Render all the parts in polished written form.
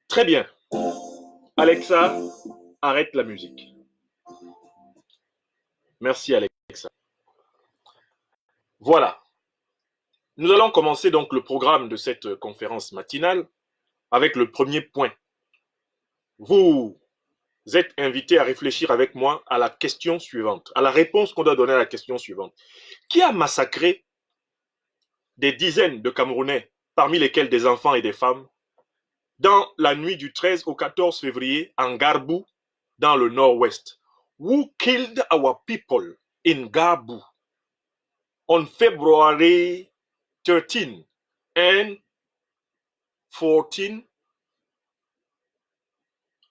Très bien. Alexa, arrête la musique. Merci Alexa. Voilà. Nous allons commencer donc le programme de cette conférence matinale avec le premier point. Vous êtes invité à réfléchir avec moi à la question suivante, à la réponse qu'on doit donner à la question suivante. Qui a massacré des dizaines de Camerounais, parmi lesquels des enfants et des femmes, dans la nuit du 13 au 14 février en Garbou, dans le nord-ouest? Who killed our people in Garbou on February 13 and 14?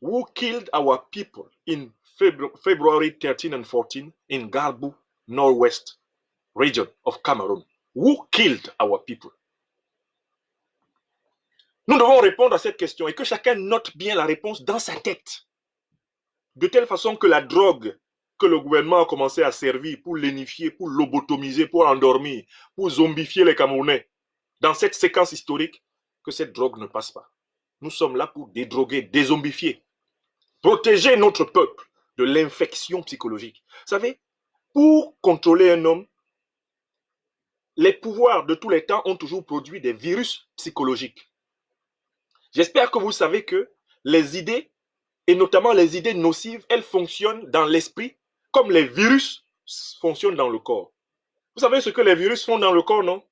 Who killed our people in February 13 and 14 in Garbou, northwest region of Cameroon? Who killed our people? Nous devons répondre à cette question et que chacun note bien la réponse dans sa tête. De telle façon que la drogue que le gouvernement a commencé à servir pour lénifier, pour lobotomiser, pour endormir, pour zombifier les Camerounais, dans cette séquence historique, que cette drogue ne passe pas. Nous sommes là pour dédroguer, dézombifier, protéger notre peuple de l'infection psychologique. Vous savez, pour contrôler un homme, les pouvoirs de tous les temps ont toujours produit des virus psychologiques. J'espère que vous savez que les idées, et notamment les idées nocives, elles fonctionnent dans l'esprit comme les virus fonctionnent dans le corps. Vous savez ce que les virus font dans le corps, non?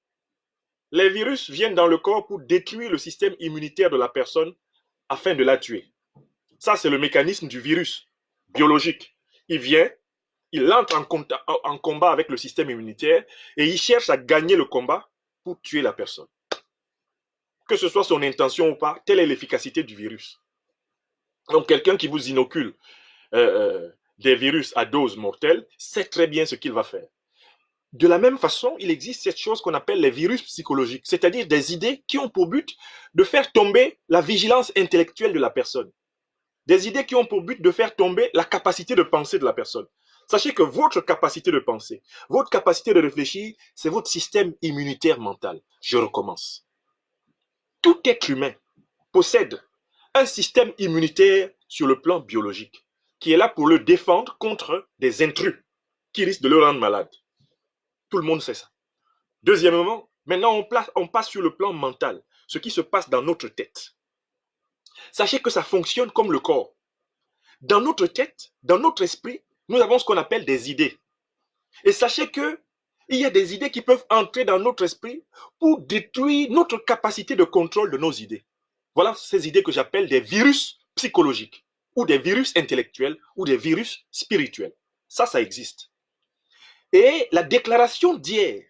Les virus viennent dans le corps pour détruire le système immunitaire de la personne afin de la tuer. Ça, c'est le mécanisme du virus biologique. Il vient, il entre en combat avec le système immunitaire et il cherche à gagner le combat pour tuer la personne. Que ce soit son intention ou pas, telle est l'efficacité du virus. Donc, quelqu'un qui vous inocule des virus à dose mortelle sait très bien ce qu'il va faire. De la même façon, il existe cette chose qu'on appelle les virus psychologiques, c'est-à-dire des idées qui ont pour but de faire tomber la vigilance intellectuelle de la personne. Des idées qui ont pour but de faire tomber la capacité de penser de la personne. Sachez que votre capacité de penser, votre capacité de réfléchir, c'est votre système immunitaire mental. Je recommence. Tout être humain possède un système immunitaire sur le plan biologique qui est là pour le défendre contre des intrus qui risquent de le rendre malade. Tout le monde sait ça. Deuxièmement, maintenant on passe sur le plan mental, ce qui se passe dans notre tête. Sachez que ça fonctionne comme le corps. Dans notre tête, dans notre esprit, nous avons ce qu'on appelle des idées. Et sachez que il y a des idées qui peuvent entrer dans notre esprit pour détruire notre capacité de contrôle de nos idées. Voilà ces idées que j'appelle des virus psychologiques, ou des virus intellectuels, ou des virus spirituels. Ça existe. Et la déclaration d'hier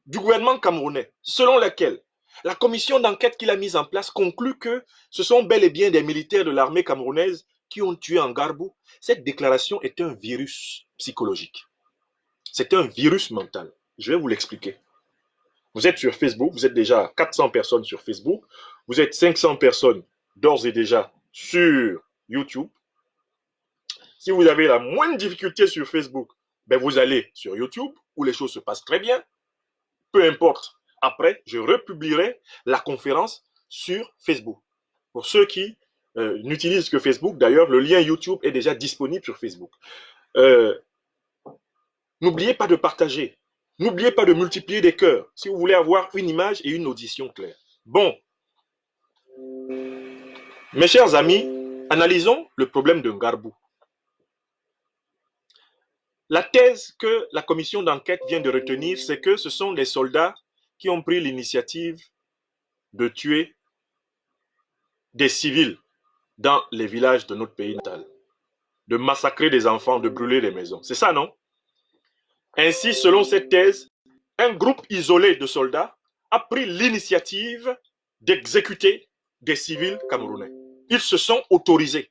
du gouvernement camerounais, selon laquelle la commission d'enquête qu'il a mise en place conclut que ce sont bel et bien des militaires de l'armée camerounaise qui ont tué en Garbou. Cette déclaration est un virus psychologique. C'est un virus mental. Je vais vous l'expliquer. Vous êtes sur Facebook, vous êtes déjà 400 personnes sur Facebook, vous êtes 500 personnes d'ores et déjà sur YouTube. Si vous avez la moindre difficulté sur Facebook, ben vous allez sur YouTube où les choses se passent très bien. Peu importe. Après, je republierai la conférence sur Facebook. Pour ceux qui n'utilisent que Facebook, d'ailleurs, le lien YouTube est déjà disponible sur Facebook. N'oubliez pas de partager. N'oubliez pas de multiplier des cœurs si vous voulez avoir une image et une audition claire. Bon, mes chers amis, analysons le problème de Ngarbou. La thèse que la commission d'enquête vient de retenir, c'est que ce sont des soldats qui ont pris l'initiative de tuer des civils dans les villages de notre pays natal, de massacrer des enfants, de brûler les maisons. C'est ça, non? Ainsi, selon cette thèse, un groupe isolé de soldats a pris l'initiative d'exécuter des civils camerounais. Ils se sont autorisés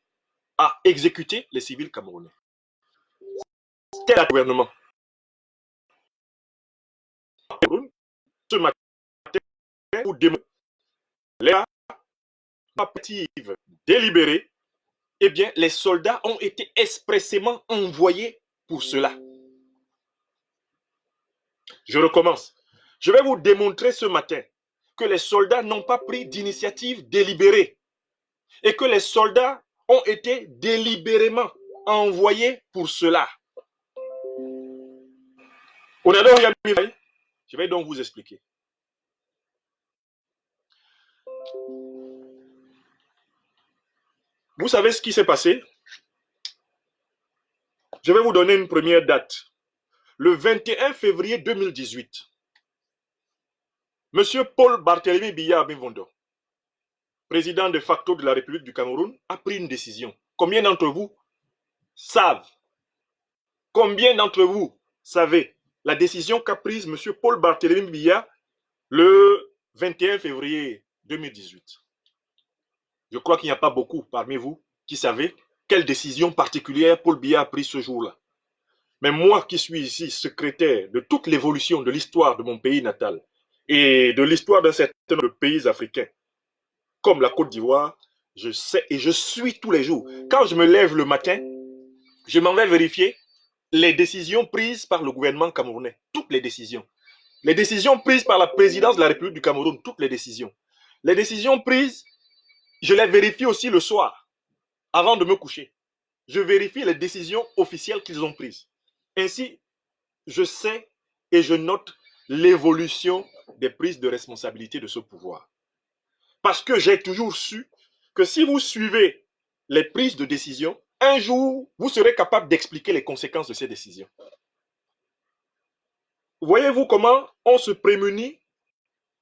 à exécuter les civils camerounais. C'était le gouvernement. Ce matin, pour démontrer les tentatives délibérées, eh bien, les soldats ont été expressément envoyés pour cela. Je recommence. Je vais vous démontrer ce matin que les soldats n'ont pas pris d'initiative délibérée et que les soldats ont été délibérément envoyés pour cela. Je vais donc vous expliquer. Vous savez ce qui s'est passé? Je vais vous donner une première date. Le 21 février 2018, M. Paul Barthélémy Biya Abimbondo, président de facto de la République du Cameroun, a pris une décision. Combien d'entre vous savent? Combien d'entre vous savez la décision qu'a prise M. Paul Barthélémy Biya le 21 février 2018? Je crois qu'il n'y a pas beaucoup parmi vous qui savez quelle décision particulière Paul Biya a prise ce jour-là. Mais moi qui suis ici secrétaire de toute l'évolution de l'histoire de mon pays natal et de l'histoire d'un certain nombre de pays africains, comme la Côte d'Ivoire, je sais et je suis tous les jours. Quand je me lève le matin, je m'en vais vérifier les décisions prises par le gouvernement camerounais. Toutes les décisions. Les décisions prises par la présidence de la République du Cameroun. Toutes les décisions. Les décisions prises, je les vérifie aussi le soir, avant de me coucher. Je vérifie les décisions officielles qu'ils ont prises. Ainsi, je sais et je note l'évolution des prises de responsabilité de ce pouvoir. Parce que j'ai toujours su que si vous suivez les prises de décision, un jour, vous serez capable d'expliquer les conséquences de ces décisions. Voyez-vous comment on se prémunit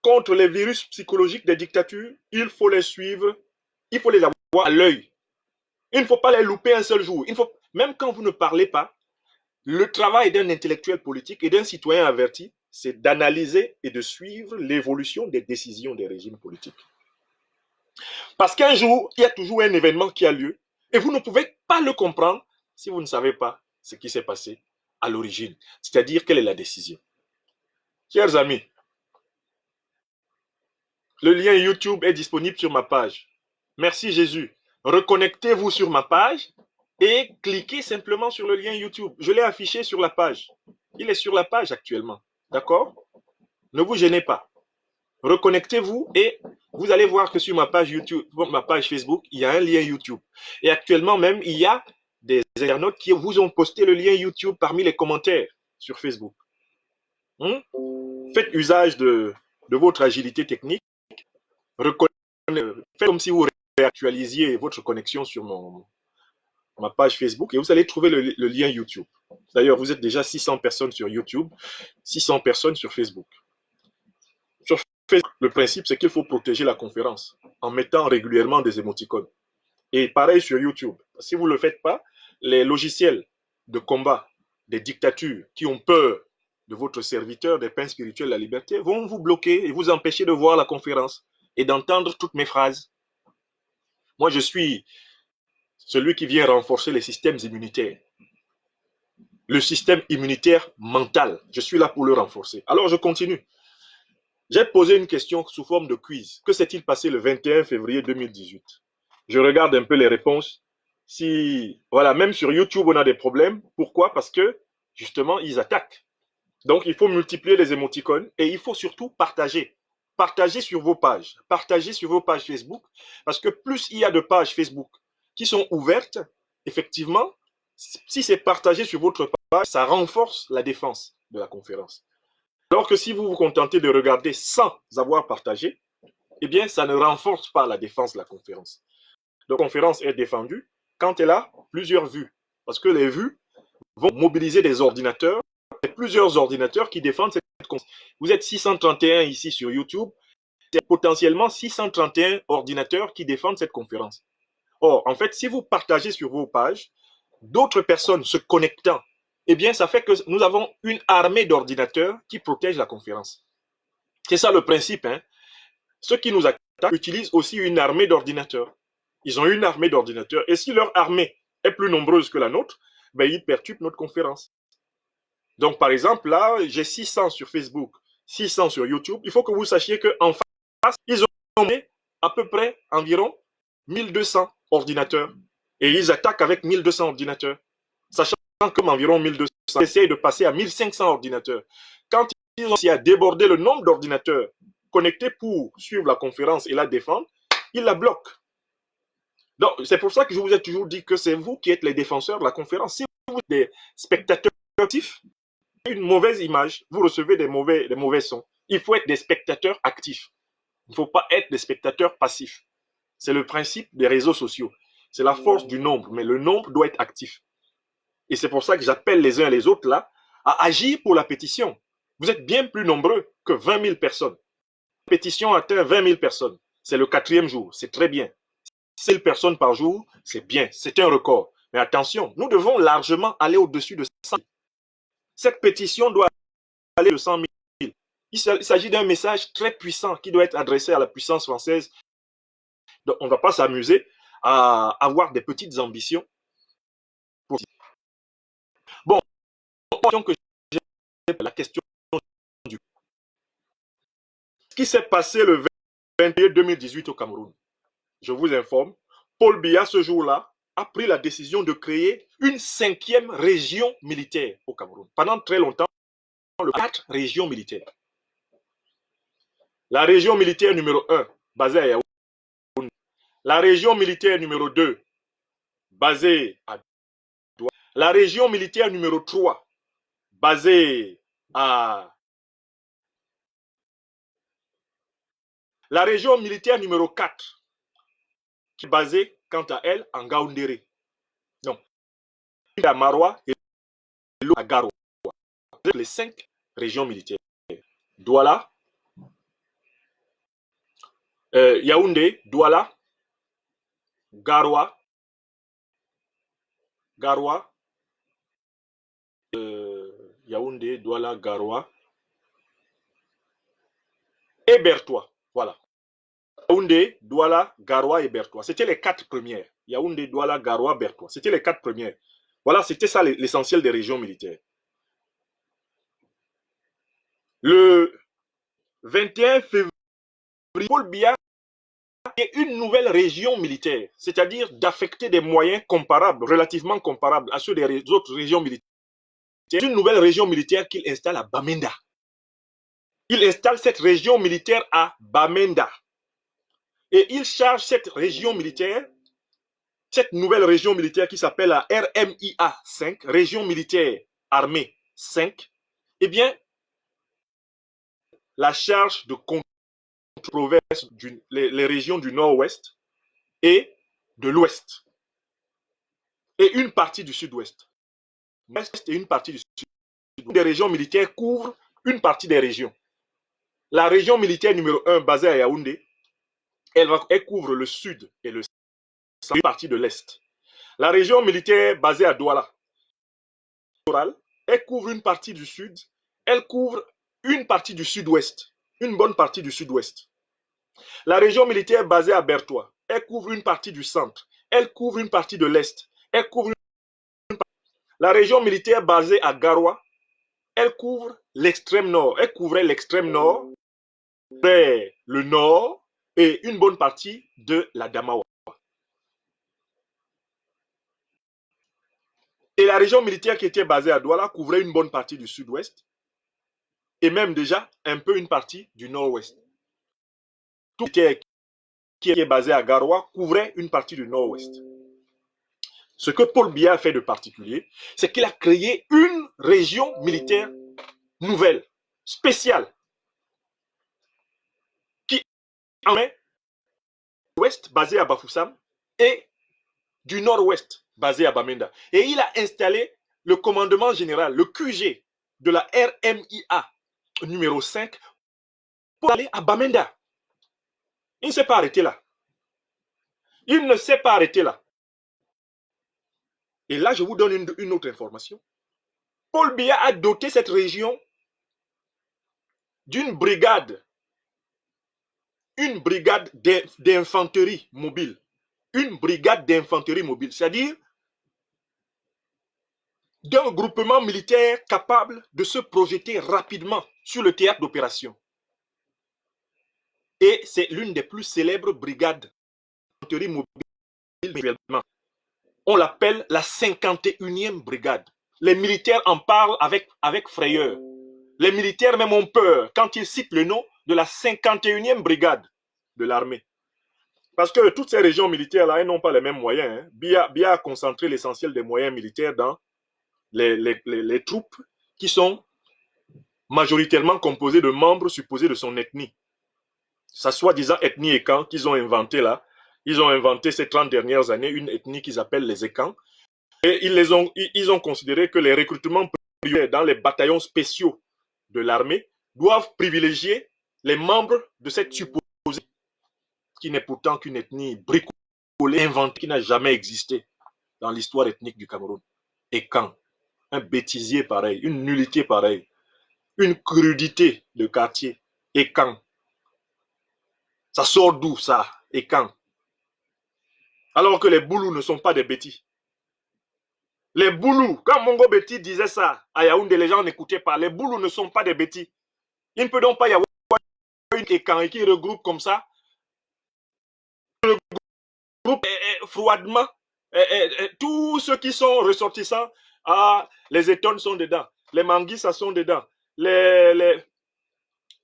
contre les virus psychologiques des dictatures? Il faut les suivre, il faut les avoir à l'œil. Il ne faut pas les louper un seul jour. Même quand vous ne parlez pas, le travail d'un intellectuel politique et d'un citoyen averti, c'est d'analyser et de suivre l'évolution des décisions des régimes politiques. Parce qu'un jour, il y a toujours un événement qui a lieu et vous ne pouvez pas le comprendre si vous ne savez pas ce qui s'est passé à l'origine, c'est-à-dire quelle est la décision. Chers amis, le lien YouTube est disponible sur ma page. Merci Jésus. Reconnectez-vous sur ma page et cliquez simplement sur le lien YouTube. Je l'ai affiché sur la page. Il est sur la page actuellement. D'accord? Ne vous gênez pas. Reconnectez-vous et vous allez voir que sur ma page YouTube, ma page Facebook, il y a un lien YouTube. Et actuellement même, il y a des internautes qui vous ont posté le lien YouTube parmi les commentaires sur Facebook. Faites usage de votre agilité technique. Faites comme si vous réactualisiez votre connexion sur ma page Facebook et vous allez trouver le lien YouTube. D'ailleurs, vous êtes déjà 600 personnes sur YouTube, 600 personnes sur Facebook. Sur Facebook, le principe, c'est qu'il faut protéger la conférence en mettant régulièrement des émoticônes. Et pareil sur YouTube. Si vous ne le faites pas, les logiciels de combat des dictatures qui ont peur de votre serviteur des pains spirituels de la liberté vont vous bloquer et vous empêcher de voir la conférence et d'entendre toutes mes phrases. Moi, je suis celui qui vient renforcer les systèmes immunitaires. Le système immunitaire mental, je suis là pour le renforcer. Alors, je continue. J'ai posé une question sous forme de quiz. Que s'est-il passé le 21 février 2018? Je regarde un peu les réponses. Voilà, même sur YouTube, on a des problèmes. Pourquoi? Parce que, justement, ils attaquent. Donc, il faut multiplier les émoticônes et il faut surtout partager. Partagez sur vos pages. Partagez sur vos pages Facebook. Parce que plus il y a de pages Facebook qui sont ouvertes, effectivement, si c'est partagé sur votre page, ça renforce la défense de la conférence. Alors que si vous vous contentez de regarder sans avoir partagé, eh bien, ça ne renforce pas la défense de la conférence. La conférence est défendue quand elle a plusieurs vues. Parce que les vues vont mobiliser des ordinateurs, et plusieurs ordinateurs qui défendent cette conférence. Vous êtes 631 ici sur YouTube, c'est potentiellement 631 ordinateurs qui défendent cette conférence. Or, en fait, si vous partagez sur vos pages, d'autres personnes se connectant, eh bien, ça fait que nous avons une armée d'ordinateurs qui protège la conférence. C'est ça le principe. Ceux qui nous attaquent utilisent aussi une armée d'ordinateurs. Ils ont une armée d'ordinateurs. Et si leur armée est plus nombreuse que la nôtre, ben, ils perturbent notre conférence. Donc, par exemple, là, j'ai 600 sur Facebook, 600 sur YouTube. Il faut que vous sachiez qu'en face, ils ont mis à peu près environ 1200 ordinateurs. Et ils attaquent avec 1200 ordinateurs. Sachant que environ 1200 essayent de passer à 1500 ordinateurs. Quand ils ont réussi à déborder le nombre d'ordinateurs connecter pour suivre la conférence et la défendre, il la bloque. Donc, c'est pour ça que je vous ai toujours dit que c'est vous qui êtes les défenseurs de la conférence. Si vous êtes des spectateurs actifs, une mauvaise image, vous recevez des mauvais sons. Il faut être des spectateurs actifs. Il ne faut pas être des spectateurs passifs. C'est le principe des réseaux sociaux. C'est la force du nombre, mais le nombre doit être actif. Et c'est pour ça que j'appelle les uns et les autres là à agir pour la pétition. Vous êtes bien plus nombreux que 20 000 personnes. La pétition atteint 20 000 personnes. C'est le 4e jour, c'est très bien. 6 000 personnes par jour, c'est bien, c'est un record. Mais attention, nous devons largement aller au-dessus de 100 000. Cette pétition doit aller de 100 000. Il s'agit d'un message très puissant qui doit être adressé à la puissance française. Donc, on ne va pas s'amuser à avoir des petites ambitions. Bon, la question du... Ce qui s'est passé le 21 2018 au Cameroun, je vous informe, Paul Biya, ce jour-là, a pris la décision de créer une 5e région militaire au Cameroun. Pendant très longtemps, 4 régions militaires. La région militaire numéro 1, basée à Yaoundé. La région militaire numéro 2, basée à Douala. La région militaire numéro 3, basée à... La région militaire numéro 4, qui est basée, quant à elle, en Gaoundéré. Donc, à Maroua et à Garoua. Les 5 régions militaires. Douala, Yaoundé, Douala, Garoua, Yaoundé, Douala, Garoua et Bertois. Voilà. Yaoundé, Douala, Garoua et Bertois. C'était les 4 premières. Yaoundé, Douala, Garoua, Bertois. C'était les 4 premières. Voilà, c'était ça l'essentiel des régions militaires. Le 21 février, Paul Biya a une nouvelle région militaire, c'est-à-dire d'affecter des moyens comparables, relativement comparables à ceux des autres régions militaires. C'est une nouvelle région militaire qu'il installe à Bamenda. Il installe cette région militaire à Bamenda. Et il charge cette région militaire, cette nouvelle région militaire qui s'appelle la RMIA 5, région militaire armée 5, eh bien, la charge de contrôler les régions du nord-ouest et de l'ouest. Et une partie du sud-ouest. L'ouest et une partie du sud-ouest. Les régions militaires couvrent une partie des régions. La région militaire numéro 1, basée à Yaoundé, elle couvre le sud et le centre, une partie de l'est. La région militaire basée à Douala, elle couvre une partie du sud, elle couvre une partie du sud-ouest, une bonne partie du sud-ouest. La région militaire basée à Bertois, elle couvre une partie du centre, elle couvre une partie de l'est, elle couvre une partie. La région militaire basée à Garoua, elle couvre l'extrême nord, elle couvrait l'extrême nord, le nord et une bonne partie de la Damawa. Et la région militaire qui était basée à Douala couvrait une bonne partie du sud-ouest et même déjà un peu une partie du nord-ouest. Tout qui est basé à Garoua couvrait une partie du nord-ouest. Ce que Paul Biya a fait de particulier, c'est qu'il a créé une région militaire nouvelle, spéciale, qui en est ouest basée à Bafoussam et du nord-ouest basé à Bamenda. Et il a installé le commandement général, le QG de la RMIA numéro 5 pour aller à Bamenda. Il ne s'est pas arrêté là. Il ne s'est pas arrêté là. Et là, je vous donne une autre information. Paul Biya a doté cette région d'une brigade, une brigade d'infanterie mobile. Une brigade d'infanterie mobile, c'est-à-dire d'un groupement militaire capable de se projeter rapidement sur le théâtre d'opération. Et c'est l'une des plus célèbres brigades d'infanterie mobile. On l'appelle la 51e brigade. Les militaires en parlent avec frayeur. Les militaires même ont peur. Quand ils citent le nom, de la 51e brigade de l'armée. Parce que toutes ces régions militaires-là, elles n'ont pas les mêmes moyens. Hein. Biya a concentré l'essentiel des moyens militaires dans les troupes qui sont majoritairement composées de membres supposés de son ethnie. Sa soi-disant ethnie Ekan qu'ils ont inventé là. Ils ont inventé ces 30 dernières années une ethnie qu'ils appellent les Ekans. Et ils ont considéré que les recrutements privés dans les bataillons spéciaux de l'armée doivent privilégier les membres de cette supposée, qui n'est pourtant qu'une ethnie bricolée, inventée, qui n'a jamais existé dans l'histoire ethnique du Cameroun. Et quand un bêtisier pareil, une nullité pareille, une crudité de quartier, et quand ça sort d'où ça? Et quand? Alors que les Boulous ne sont pas des bêtis. Les Boulous, quand Mongo Betty disait ça à Yaoundé, les gens n'écoutaient pas. Les Boulous ne sont pas des bêtis. Il ne peut donc pas y avoir une Ekan qui regroupe comme ça, regroupe froidement tous ceux qui sont ressortissants. Ah, les Étones sont dedans, les Manguissa sont dedans,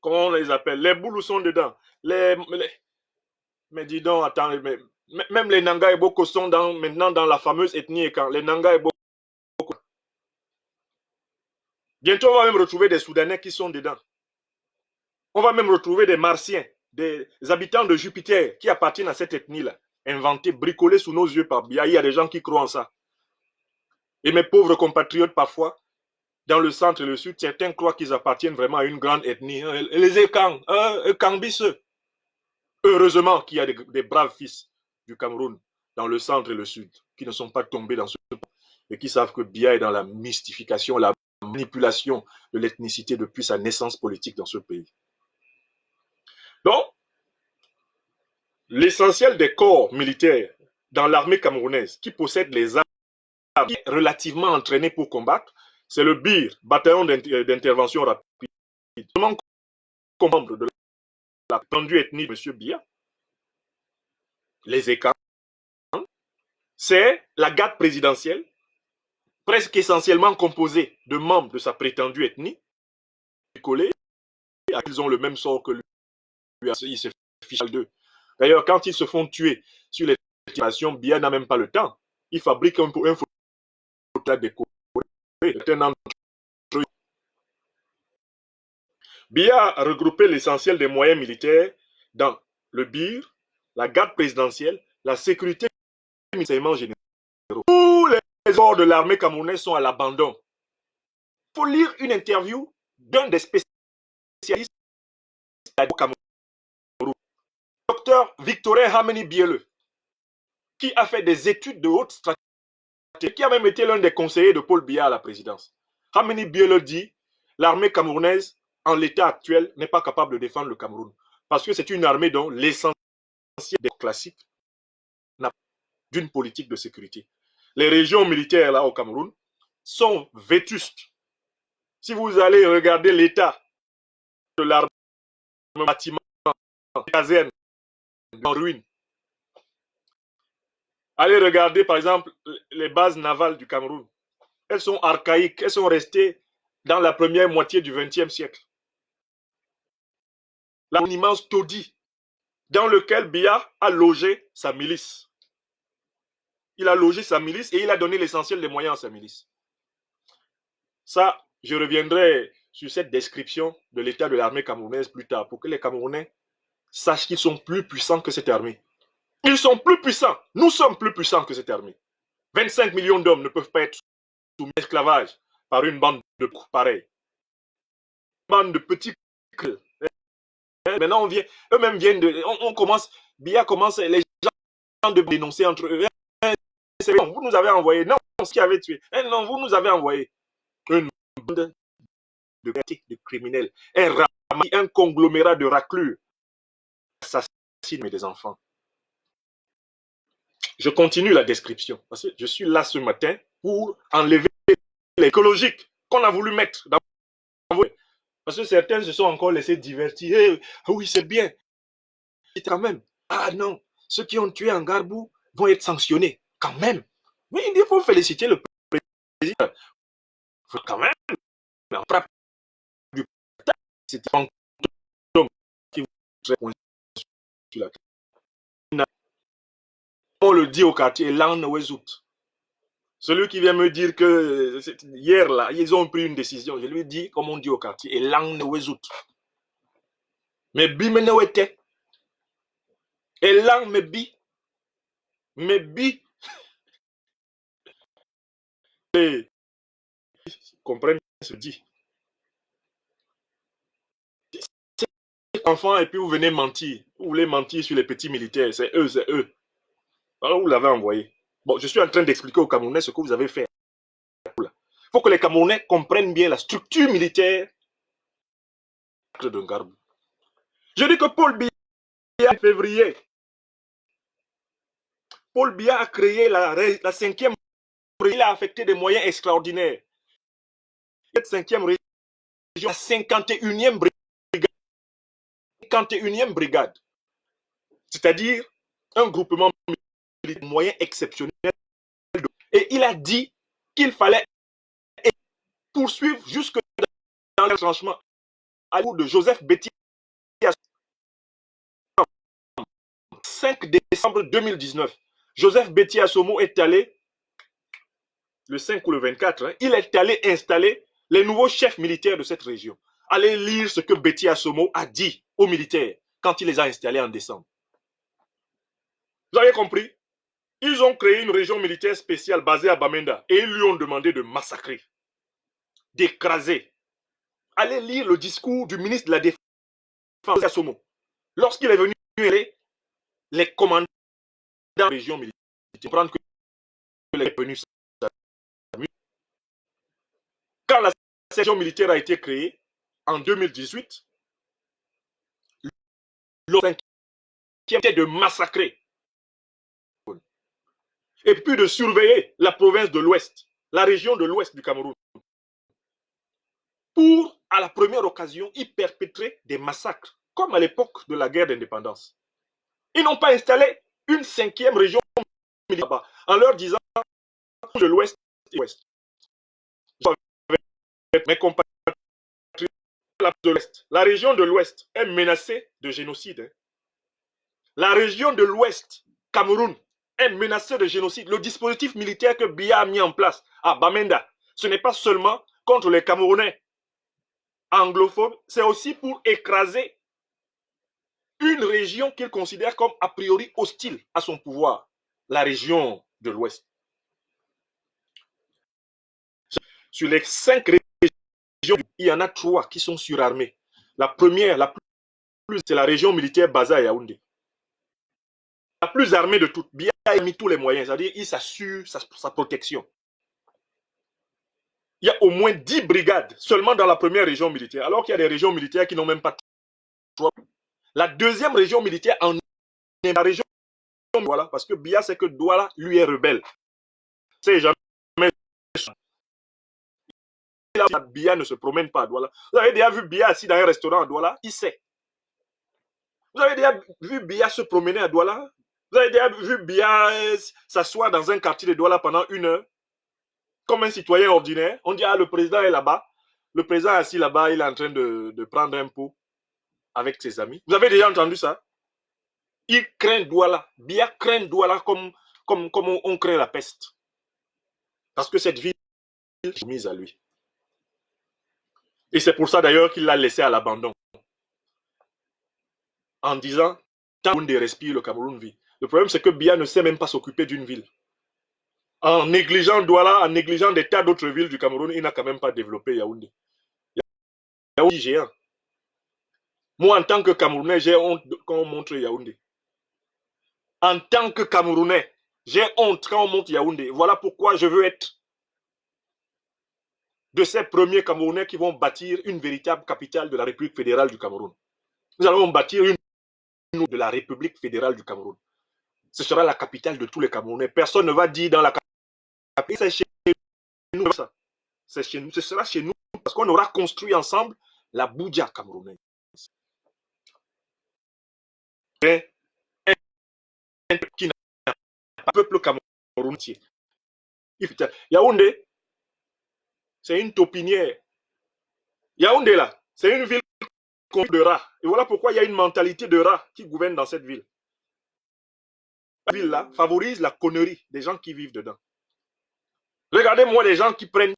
comment on les appelle, les Boulous sont dedans, mais dis donc, attends, même les Nanga et Boko sont maintenant dans la fameuse ethnie Ekan, les Nanga et Boko. Bientôt, on va même retrouver des Soudanais qui sont dedans. On va même retrouver des Martiens, des habitants de Jupiter qui appartiennent à cette ethnie-là, inventés, bricolés sous nos yeux par Biya. Il y a des gens qui croient en ça. Et mes pauvres compatriotes, parfois, dans le centre et le sud, certains croient qu'ils appartiennent vraiment à une grande ethnie. Les Ekang, Ekambisseux. Heureusement qu'il y a des braves fils du Cameroun dans le centre et le sud qui ne sont pas tombés dans ce et qui savent que Biya est dans la mystification, la manipulation de l'ethnicité depuis sa naissance politique dans ce pays. Donc, l'essentiel des corps militaires dans l'armée camerounaise qui possèdent les armes relativement entraînées pour combattre, c'est le BIR, bataillon d'intervention rapide. Seulement comme membre de la tendue ethnie de M. Biya, les ECA, c'est la garde présidentielle, presque essentiellement composée de membres de sa prétendue ethnie, collés, ils ont le même sort que lui, ils se fichent d'eux. D'ailleurs, quand ils se font tuer sur les situations, Biya n'a même pas le temps. Il fabrique un photographe décoré. Biya a regroupé l'essentiel des moyens militaires dans le BIR, la garde présidentielle, la sécurité et les renseignements généraux. Tous les ordres de l'armée camerounaise sont à l'abandon. Il faut lire une interview d'un des spécialistes du Cameroun, Dr Victorin Hameni Biele, qui a fait des études de haute stratégie, qui a même été l'un des conseillers de Paul Biya à la présidence. Hameni Biele dit l'armée camerounaise, en l'état actuel, n'est pas capable de défendre le Cameroun. Parce que c'est une armée dont l'essentiel des classiques n'a pas d'une politique de sécurité. Les régions militaires là au Cameroun sont vétustes. Si vous allez regarder l'état de l'armée, bâtiment, caserne, en ruine, allez regarder par exemple les bases navales du Cameroun. Elles sont archaïques, elles sont restées dans la première moitié du XXe siècle. Là, un immense taudis dans lequel Biya a logé sa milice. Il a logé sa milice et il a donné l'essentiel des moyens à sa milice. Ça, je reviendrai sur cette description de l'état de l'armée camerounaise plus tard pour que les Camerounais sachent qu'ils sont plus puissants que cette armée. Ils sont plus puissants. Nous sommes plus puissants que cette armée. 25 millions d'hommes ne peuvent pas être soumis à l'esclavage par une bande de pareils. Une bande de petits. Maintenant, eux-mêmes viennent de. On commence. Biya commence. Les gens de dénoncer entre eux. C'est bon, vous nous avez envoyé. Non, ce qui avait tué. Non, vous nous avez envoyé. Une bande de criminels. Un conglomérat de raclures. Assassinent des enfants. Je continue la description. Parce que je suis là ce matin pour enlever l'écologique qu'on a voulu mettre dans. Parce que certains se sont encore laissés divertir. Hey, oui, c'est bien. Et quand même. Ah non, ceux qui ont tué Ngarbou vont être sanctionnés. Quand même. Mais il faut féliciter le président. Quand même. C'était très pointu sur la question. On le dit au quartier, Lan Wezout. Celui qui vient me dire que hier, là, ils ont pris une décision. Je lui dis, comme on dit au quartier, Lan Wezout. Mais Bimenewete. Elan Mebi. Mebi. Comprennent ce que je dis. Enfants, et puis vous venez mentir. Vous voulez mentir sur les petits militaires. C'est eux, c'est eux. Alors vous l'avez envoyé. Bon, je suis en train d'expliquer aux Camerounais ce que vous avez fait. Il faut que les Camerounais comprennent bien la structure militaire de Ngarbou. Je dis que Paul Biya, en février, Paul Biya a créé la 5e région. Il a affecté des moyens extraordinaires. Cette 5e région, la 51e brigade. 51e brigade. C'est-à-dire un groupement militaire de moyens exceptionnels. Et il a dit qu'il fallait poursuivre jusque dans le tranchement à l'eau de Joseph Bétier. 5 décembre 2019, Joseph Bétier Assomo est allé, le 5 ou le 24, hein, il est allé installer les nouveaux chefs militaires de cette région. Allez lire ce que Bétier Assomo a dit aux militaires quand il les a installés en décembre. Vous avez compris? Ils ont créé une région militaire spéciale basée à Bamenda et ils lui ont demandé de massacrer, d'écraser. Allez lire le discours du ministre de la Défense Assomo. Lorsqu'il est venu les commandants de la région militaire, comprendre que les venus. Quand la région militaire a été créée en 2018, l'objectif était de massacrer et puis de surveiller la province de l'Ouest, la région de l'Ouest du Cameroun, pour, à la première occasion, y perpétrer des massacres, comme à l'époque de la guerre d'indépendance. Ils n'ont pas installé une 5e région militaire en leur disant de l'Ouest et de l'Ouest. Mes compatriotes de l'Ouest, la région de l'Ouest est menacée de génocide. La région de l'Ouest, Cameroun, est menacée de génocide. Le dispositif militaire que Biya a mis en place à Bamenda, ce n'est pas seulement contre les Camerounais anglophones, c'est aussi pour écraser une région qu'il considère comme a priori hostile à son pouvoir, la région de l'Ouest. Sur les 5 régions, il y en a 3 qui sont surarmées. La première, la plus, c'est la région militaire basée à Yaoundé. La plus armée de toutes. Biya a mis tous les moyens, c'est-à-dire il s'assure sa protection. Il y a au moins 10 brigades seulement dans la première région militaire, alors qu'il y a des régions militaires qui n'ont même pas 3. La deuxième région militaire en est la région de Douala, parce que Biya sait que Douala lui est rebelle. C'est jamais Biya ne se promène pas à Douala. Vous avez déjà vu Biya assis dans un restaurant à Douala? Il sait. Vous avez déjà vu Biya se promener à Douala? Vous avez déjà vu Biya s'asseoir dans un quartier de Douala pendant 1 heure? Comme un citoyen ordinaire, on dit, ah, le président est là-bas. Le président est assis là-bas, il est en train de prendre un pot avec ses amis. Vous avez déjà entendu ça? Il craint Douala. Biya craint Douala comme on craint la peste. Parce que cette ville est mise à lui. Et c'est pour ça d'ailleurs qu'il l'a laissé à l'abandon. En disant, tant qu'on respire, le Cameroun vit. Le problème, c'est que Biya ne sait même pas s'occuper d'une ville. En négligeant Douala, en négligeant des tas d'autres villes du Cameroun, il n'a quand même pas développé Yaoundé. Yaoundé est géant. Moi, en tant que Camerounais, j'ai honte quand on montre Yaoundé. En tant que Camerounais, j'ai honte quand on montre Yaoundé. Voilà pourquoi je veux être de ces premiers Camerounais qui vont bâtir une véritable capitale de la République fédérale du Cameroun. Nous allons bâtir une de la République fédérale du Cameroun. Ce sera la capitale de tous les Camerounais. Personne ne va dire dans la capitale, c'est chez nous. C'est chez nous. Ce sera chez nous parce qu'on aura construit ensemble la Boudia camerounaise. Qui n'a pas de peuple camerounais. Yaoundé, c'est une taupinière. Yaoundé là, c'est une ville de rats. Et voilà pourquoi il y a une mentalité de rats qui gouverne dans cette ville. La ville-là favorise la connerie des gens qui vivent dedans. Regardez-moi les gens qui prennent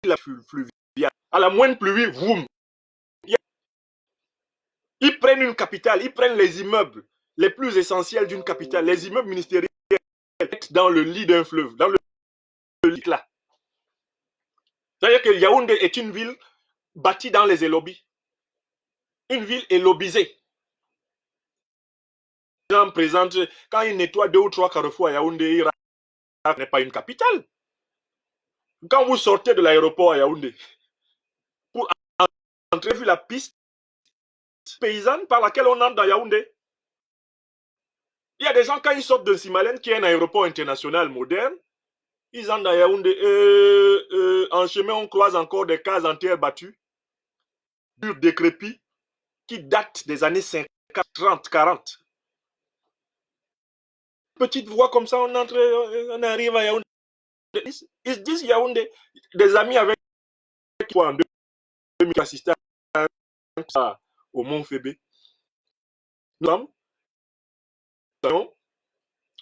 la fluviale. À la moindre pluie, voum. Ils prennent une capitale, ils prennent les immeubles les plus essentiels d'une capitale, les immeubles ministériels dans le lit d'un fleuve, dans le lit là. C'est-à-dire que Yaoundé est une ville bâtie dans les élobis. Une ville élobisée. Les gens présentent, quand ils nettoient 2 ou 3 carrefours à Yaoundé, il n'est pas une capitale. Quand vous sortez de l'aéroport à Yaoundé, pour entrer, vu la piste paysanne par laquelle on entre dans Yaoundé, il y a des gens, quand ils sortent de Simalène, qui est un aéroport international moderne, ils entrent dans Yaoundé. En chemin, on croise encore des cases en terre battue, murs décrépits, qui datent des années 50, 30, 40. Petite voie comme ça, on entre, on arrive à Yaoundé. Ils se disent Yaoundé. Des amis avec qui en 2000 assistaient au Mont Fébé. Nous sommes,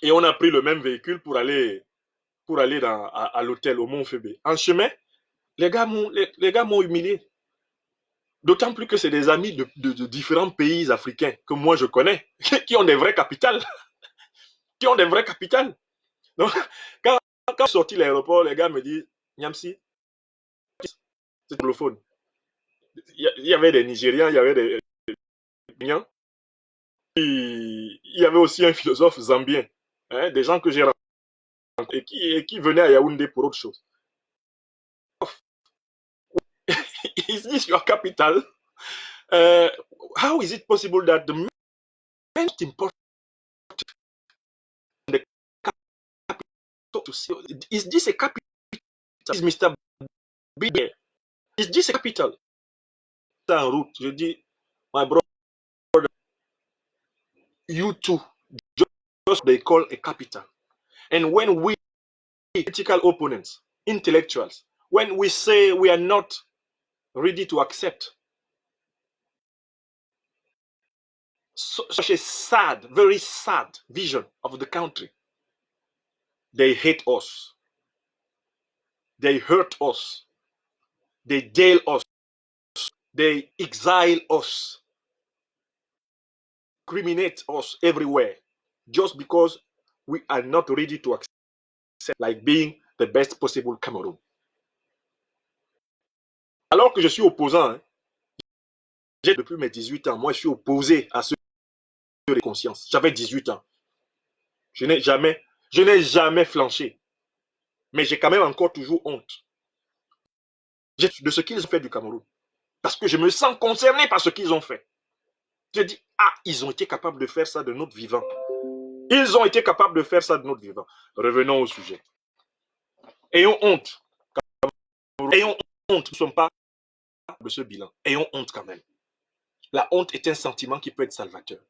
et on a pris le même véhicule pour aller à l'hôtel au Mont Fébé. En chemin, les gars m'ont humilié. D'autant plus que c'est des amis de différents pays africains que moi je connais, qui ont des vraies capitales. Qui ont des vraies capitales. Donc, quand je suis sorti de l'aéroport, les gars me disent, Nyamsi, c'est anglophone. Il y avait des Nigérians, il y avait des Kenyans. Il y avait aussi un philosophe zambien, hein, des gens que j'ai rencontrés et qui venaient à Yaoundé pour autre chose. Is this your capital? How is it possible that the most important to see, is this a capital? Is Mr. B there? Is this a capital? En route, je dis, my brother, you too, just they call a capital. And when we, political opponents, intellectuals, when we say we are not ready to accept such a sad, very sad vision of the country, they hate us. They hurt us. They jail us. They exile us. Criminate us everywhere. Just because we are not ready to accept like being the best possible Cameroon. Alors que je suis opposant, hein, depuis mes 18 ans, moi je suis opposé à ce de conscience. J'avais 18 ans. Je n'ai jamais flanché. Mais j'ai quand même encore toujours honte de ce qu'ils ont fait du Cameroun. Parce que je me sens concerné par ce qu'ils ont fait. Je dis, ah, ils ont été capables de faire ça de notre vivant. Ils ont été capables de faire ça de notre vivant. Revenons au sujet. Ayons honte. Ayons honte. Nous ne sommes pas de ce bilan. Ayons honte quand même. La honte est un sentiment qui peut être salvateur.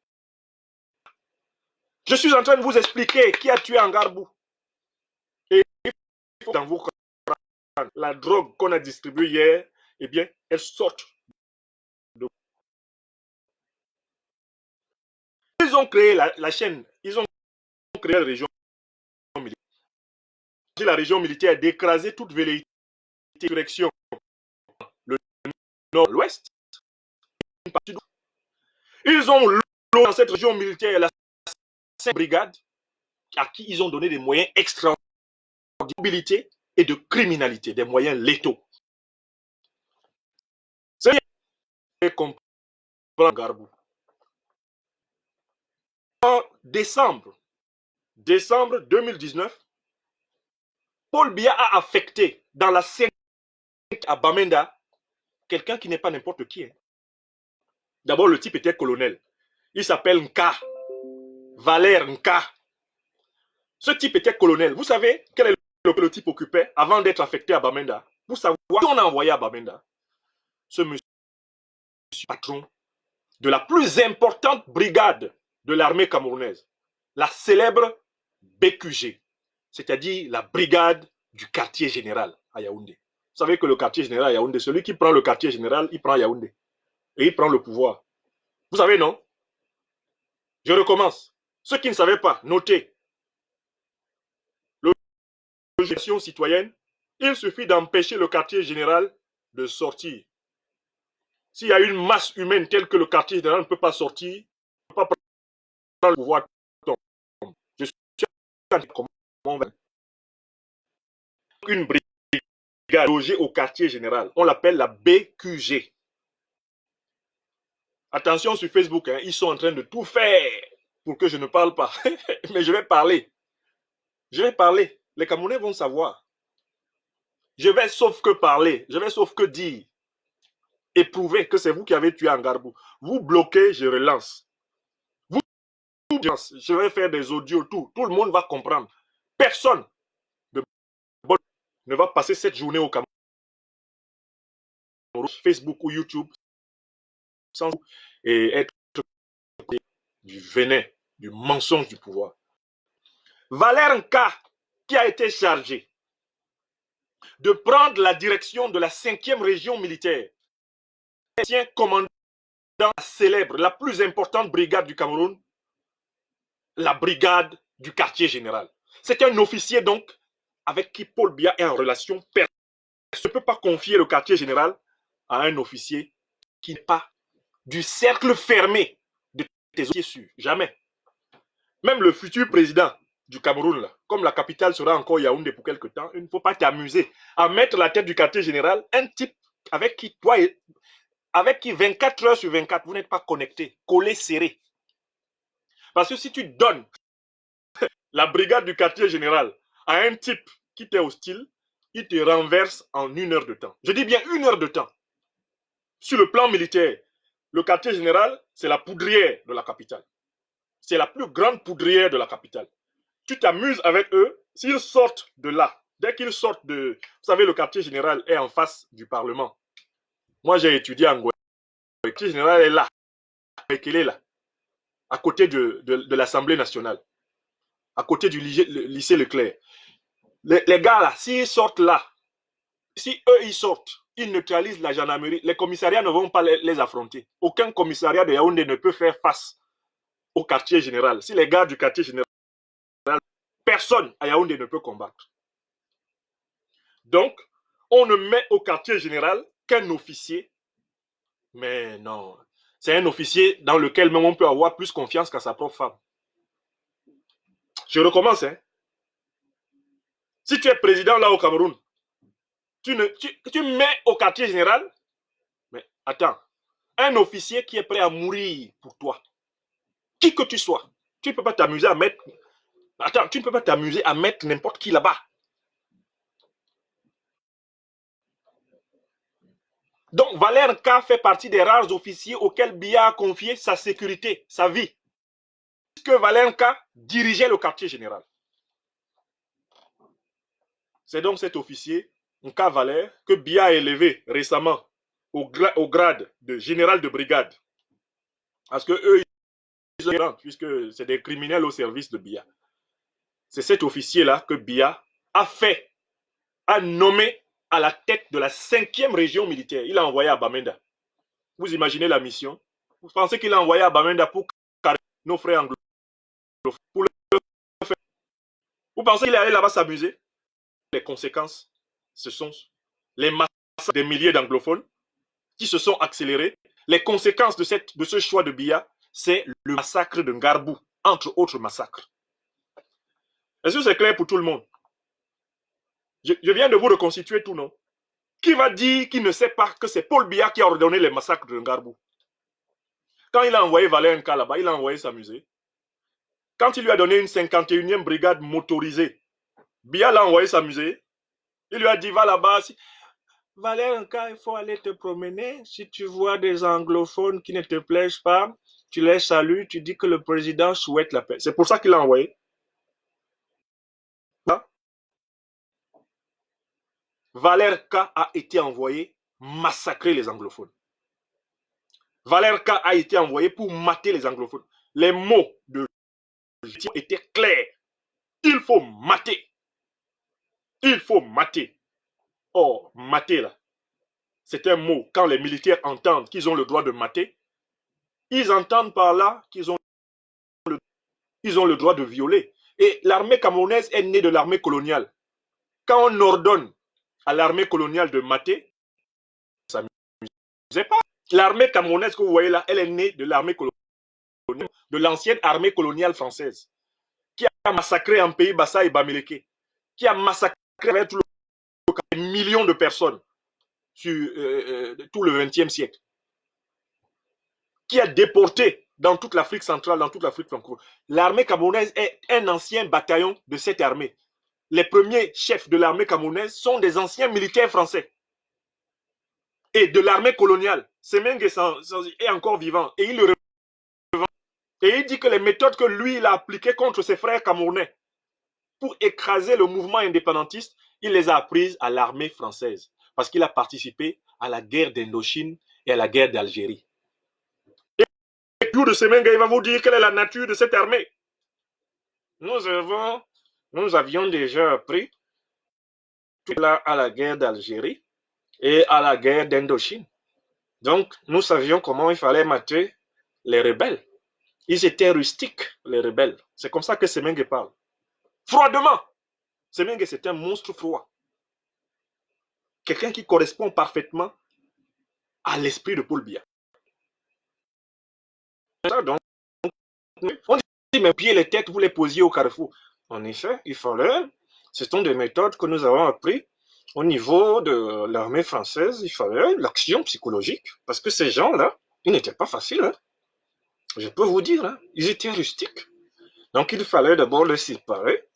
Je suis en train de vous expliquer qui a tué Ngarbou. Et il faut dans vous comprendre, la drogue qu'on a distribuée hier, eh bien, elle sort. Ils ont créé la chaîne, ils ont créé la région militaire. La région militaire d'écraser toute velléité de direction. Le nord-ouest. Ils ont dans cette région militaire la 5 brigade à qui ils ont donné des moyens extraordinaires de mobilité et de criminalité, des moyens létaux. C'est bien comprendre Ngarbou. En décembre 2019, Paul Biya a affecté dans la scène à Bamenda quelqu'un qui n'est pas n'importe qui. Hein. D'abord, le type était colonel. Il s'appelle Nka. Valère Nka. Ce type était colonel. Vous savez quel est le type occupé avant d'être affecté à Bamenda? Vous savez qui on a envoyé à Bamenda? Ce monsieur patron de la plus importante brigade de l'armée camerounaise, la célèbre BQG, c'est-à-dire la brigade du quartier général à Yaoundé. savez que le quartier général à Yaoundé, celui qui prend le quartier général, il prend Yaoundé. Et il prend le pouvoir. Vous savez, non? Je recommence. Ceux qui ne savaient pas, notez. La gestion citoyenne, il suffit d'empêcher le quartier général de sortir. S'il y a une masse humaine telle que le quartier général ne peut pas sortir, il ne peut pas prendre le pouvoir. Je suis une brigade logée au quartier général. On l'appelle la BQG. Attention sur Facebook, hein, ils sont en train de tout faire pour que je ne parle pas. Mais je vais parler. Je vais parler. Les Camerounais vont savoir. Je vais sauf que parler. Je vais sauf que dire. Et prouver que c'est vous qui avez tué Ngarbou. Vous bloquez, je relance. Vous, je vais faire des audios, tout. Tout le monde va comprendre. Personne ne va passer cette journée au Cameroun, Facebook ou YouTube, sans et être du venin, du mensonge du pouvoir. Valère Nka, qui a été chargé de prendre la direction de la 5e région militaire, ancien commandant célèbre, la plus importante brigade du Cameroun, la brigade du quartier général. C'est un officier donc avec qui Paul Biya est en relation personnelle. On ne peut pas confier le quartier général à un officier qui n'est pas du cercle fermé de tes officiers sûrs. Jamais. Même le futur président du Cameroun, là, comme la capitale sera encore Yaoundé pour quelque temps, il ne faut pas t'amuser à mettre la tête du quartier général un type avec qui toi, avec qui 24 heures sur 24, vous n'êtes pas connecté, collé, serré. Parce que si tu donnes la brigade du quartier général à un type qui t'est hostile, il te renverse en 1 heure de temps. Je dis bien 1 heure de temps. Sur le plan militaire, le quartier général, c'est la poudrière de la capitale. C'est la plus grande poudrière de la capitale. Tu t'amuses avec eux, s'ils sortent de là, dès qu'ils sortent de... Vous savez, le quartier général est en face du Parlement. Moi, j'ai étudié en Guadeloupe. Le quartier général est là, il est là, à côté de l'Assemblée nationale, à côté du lycée Leclerc. Les gars là, s'ils sortent là, si eux ils sortent, ils neutralisent la gendarmerie, les commissariats ne vont pas les affronter. Aucun commissariat de Yaoundé ne peut faire face au quartier général. Si les gars du quartier général, personne à Yaoundé ne peut combattre. Donc, on ne met au quartier général qu'un officier. Mais non, c'est un officier dans lequel même on peut avoir plus confiance qu'à sa propre femme. Je recommence, hein. Si tu es président là au Cameroun, tu mets au quartier général, mais attends, un officier qui est prêt à mourir pour toi, qui que tu sois, tu ne peux pas t'amuser à mettre, attends, tu ne peux pas t'amuser à mettre n'importe qui là-bas. Donc Valère Nka fait partie des rares officiers auxquels Biya a confié sa sécurité, sa vie. Puisque Valère Nka dirigeait le quartier général. C'est donc cet officier, Nka Valère, que Biya a élevé récemment au grade de général de brigade. Parce que eux, ils sont puisque c'est des criminels au service de Biya. C'est cet officier-là que Biya a fait, a nommé à la tête de la 5e région militaire. Il a envoyé à Bamenda. Vous imaginez la mission? Vous pensez qu'il a envoyé à Bamenda pour carrer nos frères anglophones? Vous pensez qu'il est allé là-bas s'amuser? Les conséquences, ce sont les massacres des milliers d'anglophones qui se sont accélérés. Les conséquences de ce choix de Biya, c'est le massacre de Ngarbou, entre autres massacres. Est-ce que c'est clair pour tout le monde? Je viens de vous reconstituer tout, non? Qui va dire qu'il ne sait pas que c'est Paul Biya qui a ordonné les massacres de Ngarbou? Quand il a envoyé Valère Nka là-bas, il a envoyé s'amuser. Quand il lui a donné une 51e brigade motorisée, Biya l'a envoyé s'amuser. Il lui a dit, va là-bas. Valère Nka, il faut aller te promener. Si tu vois des anglophones qui ne te plaisent pas, tu les salues, tu dis que le président souhaite la paix. C'est pour ça qu'il l'a envoyé. Valère Nka a été envoyé massacrer les anglophones. Valère Nka a été envoyé pour mater les anglophones. Les mots de étaient clairs. Il faut mater. Il faut mater. Or, mater, là, c'est un mot. Quand les militaires entendent qu'ils ont le droit de mater, ils entendent par là qu'ils ont le droit de violer. Et l'armée camerounaise est née de l'armée coloniale. Quand on ordonne à l'armée coloniale de mater, ça ne s'amusait pas. L'armée camerounaise que vous voyez là, elle est née de l'armée coloniale, de l'ancienne armée coloniale française, qui a massacré un pays Bassa et Bamileke, qui a massacré tout le millions de personnes sur tout le XXe siècle, qui a déporté dans toute l'Afrique centrale, dans toute l'Afrique francophone. L'armée camerounaise est un ancien bataillon de cette armée. Les premiers chefs de l'armée camerounaise sont des anciens militaires français et de l'armée coloniale. Semengue est encore vivant et il le revend. Et il dit que les méthodes que lui il a appliquées contre ses frères camerounais pour écraser le mouvement indépendantiste, il les a apprises à l'armée française parce qu'il a participé à la guerre d'Indochine et à la guerre d'Algérie. Et le jour de Semengue, il va vous dire quelle est la nature de cette armée. Nous avions déjà appris là à la guerre d'Algérie et à la guerre d'Indochine. Donc, nous savions comment il fallait mater les rebelles. Ils étaient rustiques, les rebelles. C'est comme ça que Semengue parle. Froidement. Semengue, c'est un monstre froid. Quelqu'un qui correspond parfaitement à l'esprit de Paul Biya. Donc, on dit, mais pieds les têtes, vous les posiez au carrefour. En effet, il fallait, ce sont des méthodes que nous avons apprises au niveau de l'armée française. Il fallait l'action psychologique, parce que ces gens-là, ils n'étaient pas faciles. Hein. Je peux vous dire, hein, ils étaient rustiques. Donc, il fallait d'abord les séparer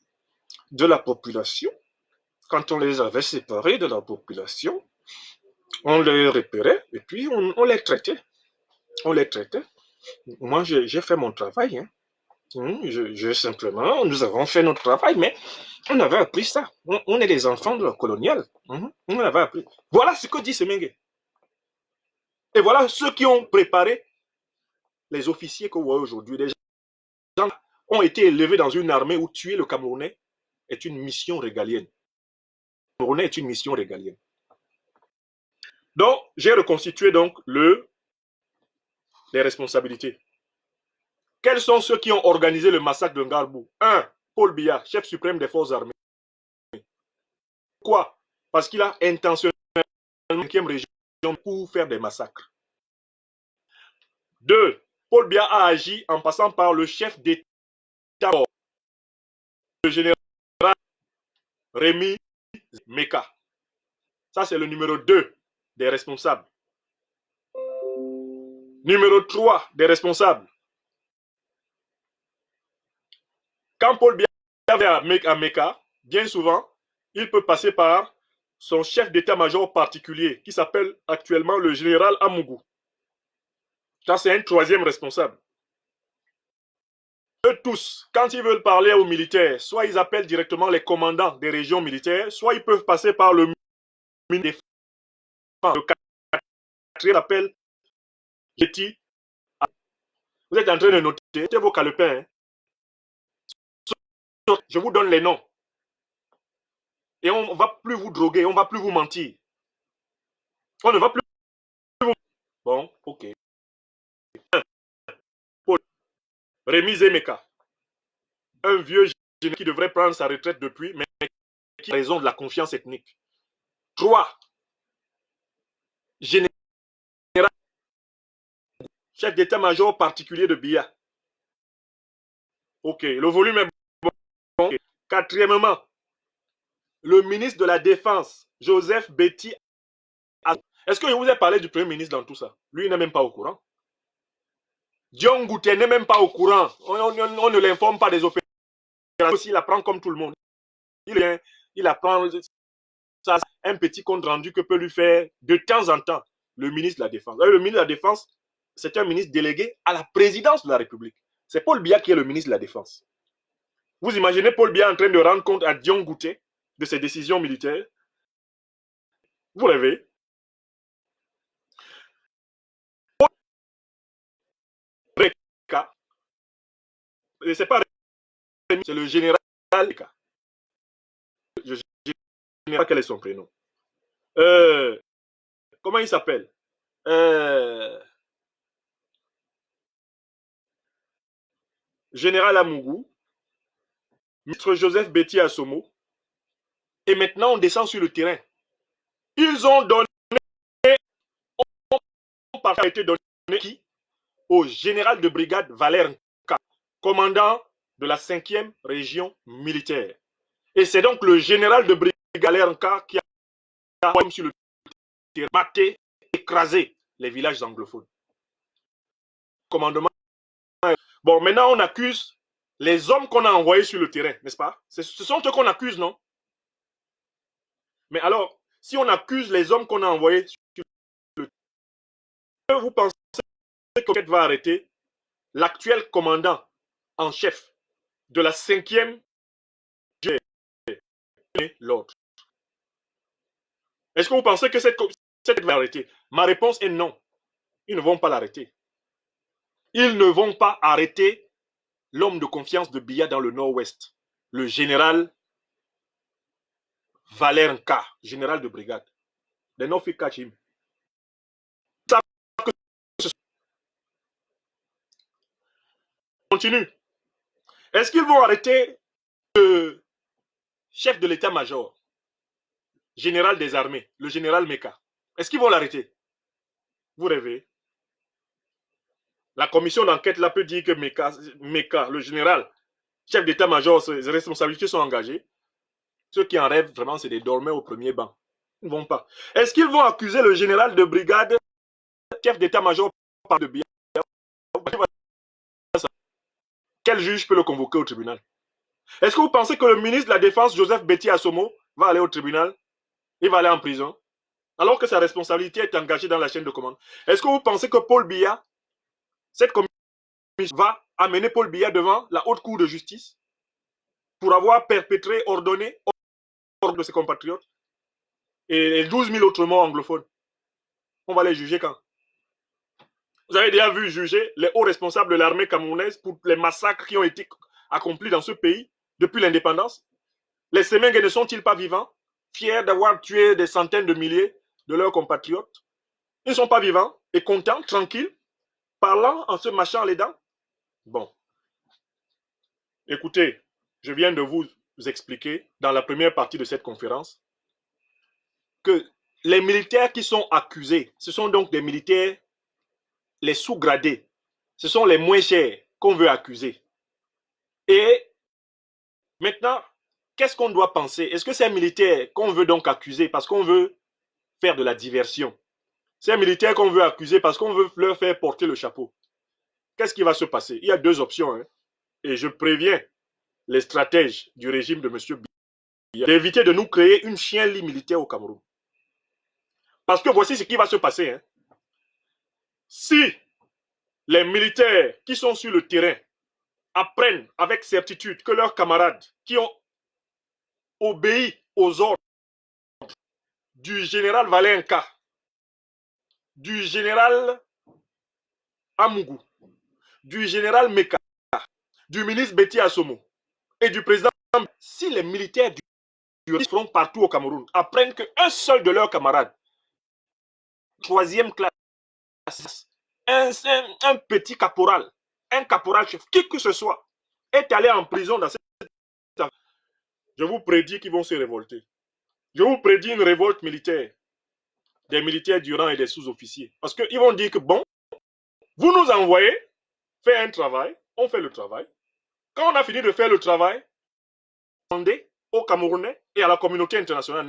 de la population. Quand on les avait séparés de la population, on les repérait et puis on les traitait. On les traitait. Moi, j'ai fait mon travail. Hein. Simplement, nous avons fait notre travail, mais on avait appris ça. On est des enfants de la coloniale. On avait appris. Voilà ce que dit Semengue. Et voilà ceux qui ont préparé les officiers que vous voyez aujourd'hui. Des gens ont été élevés dans une armée où tuer le Camerounais est une mission régalienne. Le Camerounais est une mission régalienne. Donc, j'ai reconstitué donc les responsabilités. Quels sont ceux qui ont organisé le massacre de Ngarbou? 1. Paul Biya, chef suprême des forces armées. Pourquoi? Parce qu'il a intentionnellement la 5e région pour faire des massacres. 2. Paul Biya a agi en passant par le chef d'État, le général Rémi Meka. Ça, c'est le numéro 2 des responsables. Numéro 3 des responsables. Quand Paul Biya va à Meka, bien souvent, il peut passer par son chef d'état-major particulier qui s'appelle actuellement le général Amougou. Ça, c'est un 3e responsable. Eux tous, quand ils veulent parler aux militaires, soit ils appellent directement les commandants des régions militaires, soit ils peuvent passer par le ministre des Défenses. Le 4e appel, vous êtes en train de noter vos calepins. Hein. Je vous donne les noms. Et on ne va plus vous droguer, on ne va plus vous mentir. On ne va plus vous... Bon, ok. Paul, Rémi Zemeka, un vieux général qui devrait prendre sa retraite depuis, mais qui a raison de la confiance ethnique. 3. Général, chef d'état-major particulier de Biya. Ok, le volume est bon. Okay. 4e, le ministre de la Défense, Joseph Betty. Est-ce que je vous ai parlé du Premier ministre dans tout ça? Lui, il n'est même pas au courant. Dion Gouté n'est même pas au courant. On ne l'informe pas des opérations. Il apprend comme tout le monde. Il apprend ça, un petit compte rendu que peut lui faire de temps en temps le ministre de la Défense. Le ministre de la Défense, c'est un ministre délégué à la présidence de la République. C'est Paul Biya qui est le ministre de la Défense. Vous imaginez Paul Biya en train de rendre compte à Dion Gouté de ses décisions militaires? Vous rêvez? C'est pas c'est le général. Je ne sais pas quel est son prénom. comment il s'appelle? Général Amougou, ministre Joseph Betty Assomo, et maintenant on descend sur le terrain. Ils ont donné, parfois été donné qui? Au général de brigade Valère Nka, commandant de la 5e région militaire. Et c'est donc le général de brigade Valère Nka qui a sur le terrain maté, écrasé les villages anglophones. Commandement. Bon, maintenant on accuse les hommes qu'on a envoyés sur le terrain, n'est-ce pas? Ce sont eux qu'on accuse, non? Mais alors, si on accuse les hommes qu'on a envoyés sur le terrain, vous pensez que va arrêter l'actuel commandant en chef de la 5e l'ordre? Est-ce que vous pensez que cette va arrêter? Ma réponse est non. Ils ne vont pas l'arrêter. Ils ne vont pas arrêter l'homme de confiance de Biya dans le nord-ouest, le général Valère Nka, général de brigade. Les Nofi Kachim. Continue. Est-ce qu'ils vont arrêter le chef de l'état-major, général des armées, le général Meka? Est-ce qu'ils vont l'arrêter? Vous rêvez? La commission d'enquête là peut dire que Meka, le général, chef d'état-major, ses responsabilités sont engagées. Ceux qui en rêvent, vraiment, c'est des dormeurs au premier banc. Ils ne vont pas. Est-ce qu'ils vont accuser le général de brigade, chef d'état-major par de bien? Quel juge peut le convoquer au tribunal? Est-ce que vous pensez que le ministre de la Défense, Joseph Betty Assomo, va aller au tribunal? Il va aller en prison? Alors que sa responsabilité est engagée dans la chaîne de commande. Est-ce que vous pensez que Paul Biya, cette commission va amener Paul Biya devant la haute cour de justice pour avoir perpétré, ordonné de ses compatriotes et 12 000 autres morts anglophones? On va les juger quand? Vous avez déjà vu juger les hauts responsables de l'armée camerounaise pour les massacres qui ont été accomplis dans ce pays depuis l'indépendance? Les Semengue ne sont-ils pas vivants, fiers d'avoir tué des centaines de milliers de leurs compatriotes? Ils ne sont pas vivants et contents, tranquilles, parlant en se mâchant les dents? Bon, écoutez, je viens de vous expliquer dans la première partie de cette conférence que les militaires qui sont accusés, ce sont donc des militaires, les sous-gradés, ce sont les moins chers qu'on veut accuser. Et maintenant, qu'est-ce qu'on doit penser? Est-ce que c'est un militaire qu'on veut donc accuser parce qu'on veut faire de la diversion? C'est un militaire qu'on veut accuser parce qu'on veut leur faire porter le chapeau? Qu'est-ce qui va se passer? Il y a deux options, hein, et je préviens les stratèges du régime de M. Biya d'éviter de nous créer une chienlit militaire au Cameroun. Parce que voici ce qui va se passer. Hein. Si les militaires qui sont sur le terrain apprennent avec certitude que leurs camarades qui ont obéi aux ordres du général Valère Nka, du général Amougou, du général Meka, du ministre Betty Assomo et du président, si les militaires du front partout au Cameroun apprennent qu'un seul de leurs camarades, troisième classe, un petit caporal, un caporal chef, qui que ce soit, est allé en prison dans cette affaire, je vous prédis qu'ils vont se révolter. Je vous prédis une révolte militaire, des militaires du rang et des sous-officiers. Parce qu'ils vont dire que bon, vous nous envoyez faire un travail, on fait le travail. Quand on a fini de faire le travail, demandez aux Camerounais et à la communauté internationale.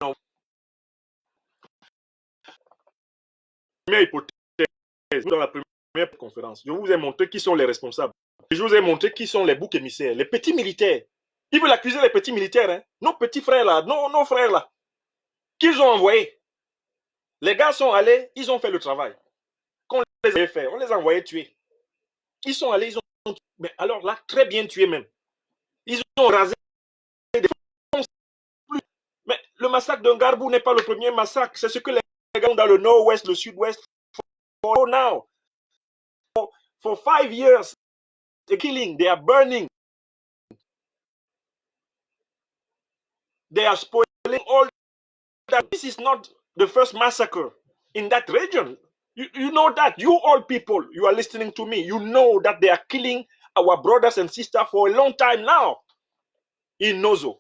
Non. Première hypothèse, dans la première conférence, je vous ai montré qui sont les responsables. Je vous ai montré qui sont les boucs émissaires, les petits militaires. Ils veulent accuser les petits militaires, hein? Nos petits frères là, nos frères là, qu'ils ont envoyés. Les gars sont allés, ils ont fait le travail. Qu'on les avait fait, on les a envoyés tuer. Ils sont allés, ils ont tué. Mais alors là, très bien tués même. Ils ont rasé des fonds. Mais le massacre de Ngarbou n'est pas le premier massacre. C'est ce que les gars ont dans le nord-ouest, le sud-ouest. For now, for 5 years, they're killing, they are burning. They are spoiling all that this is not the first massacre in that region. You know that. You all people, you are listening to me. You know that they are killing our brothers and sisters for a long time now in Nozo.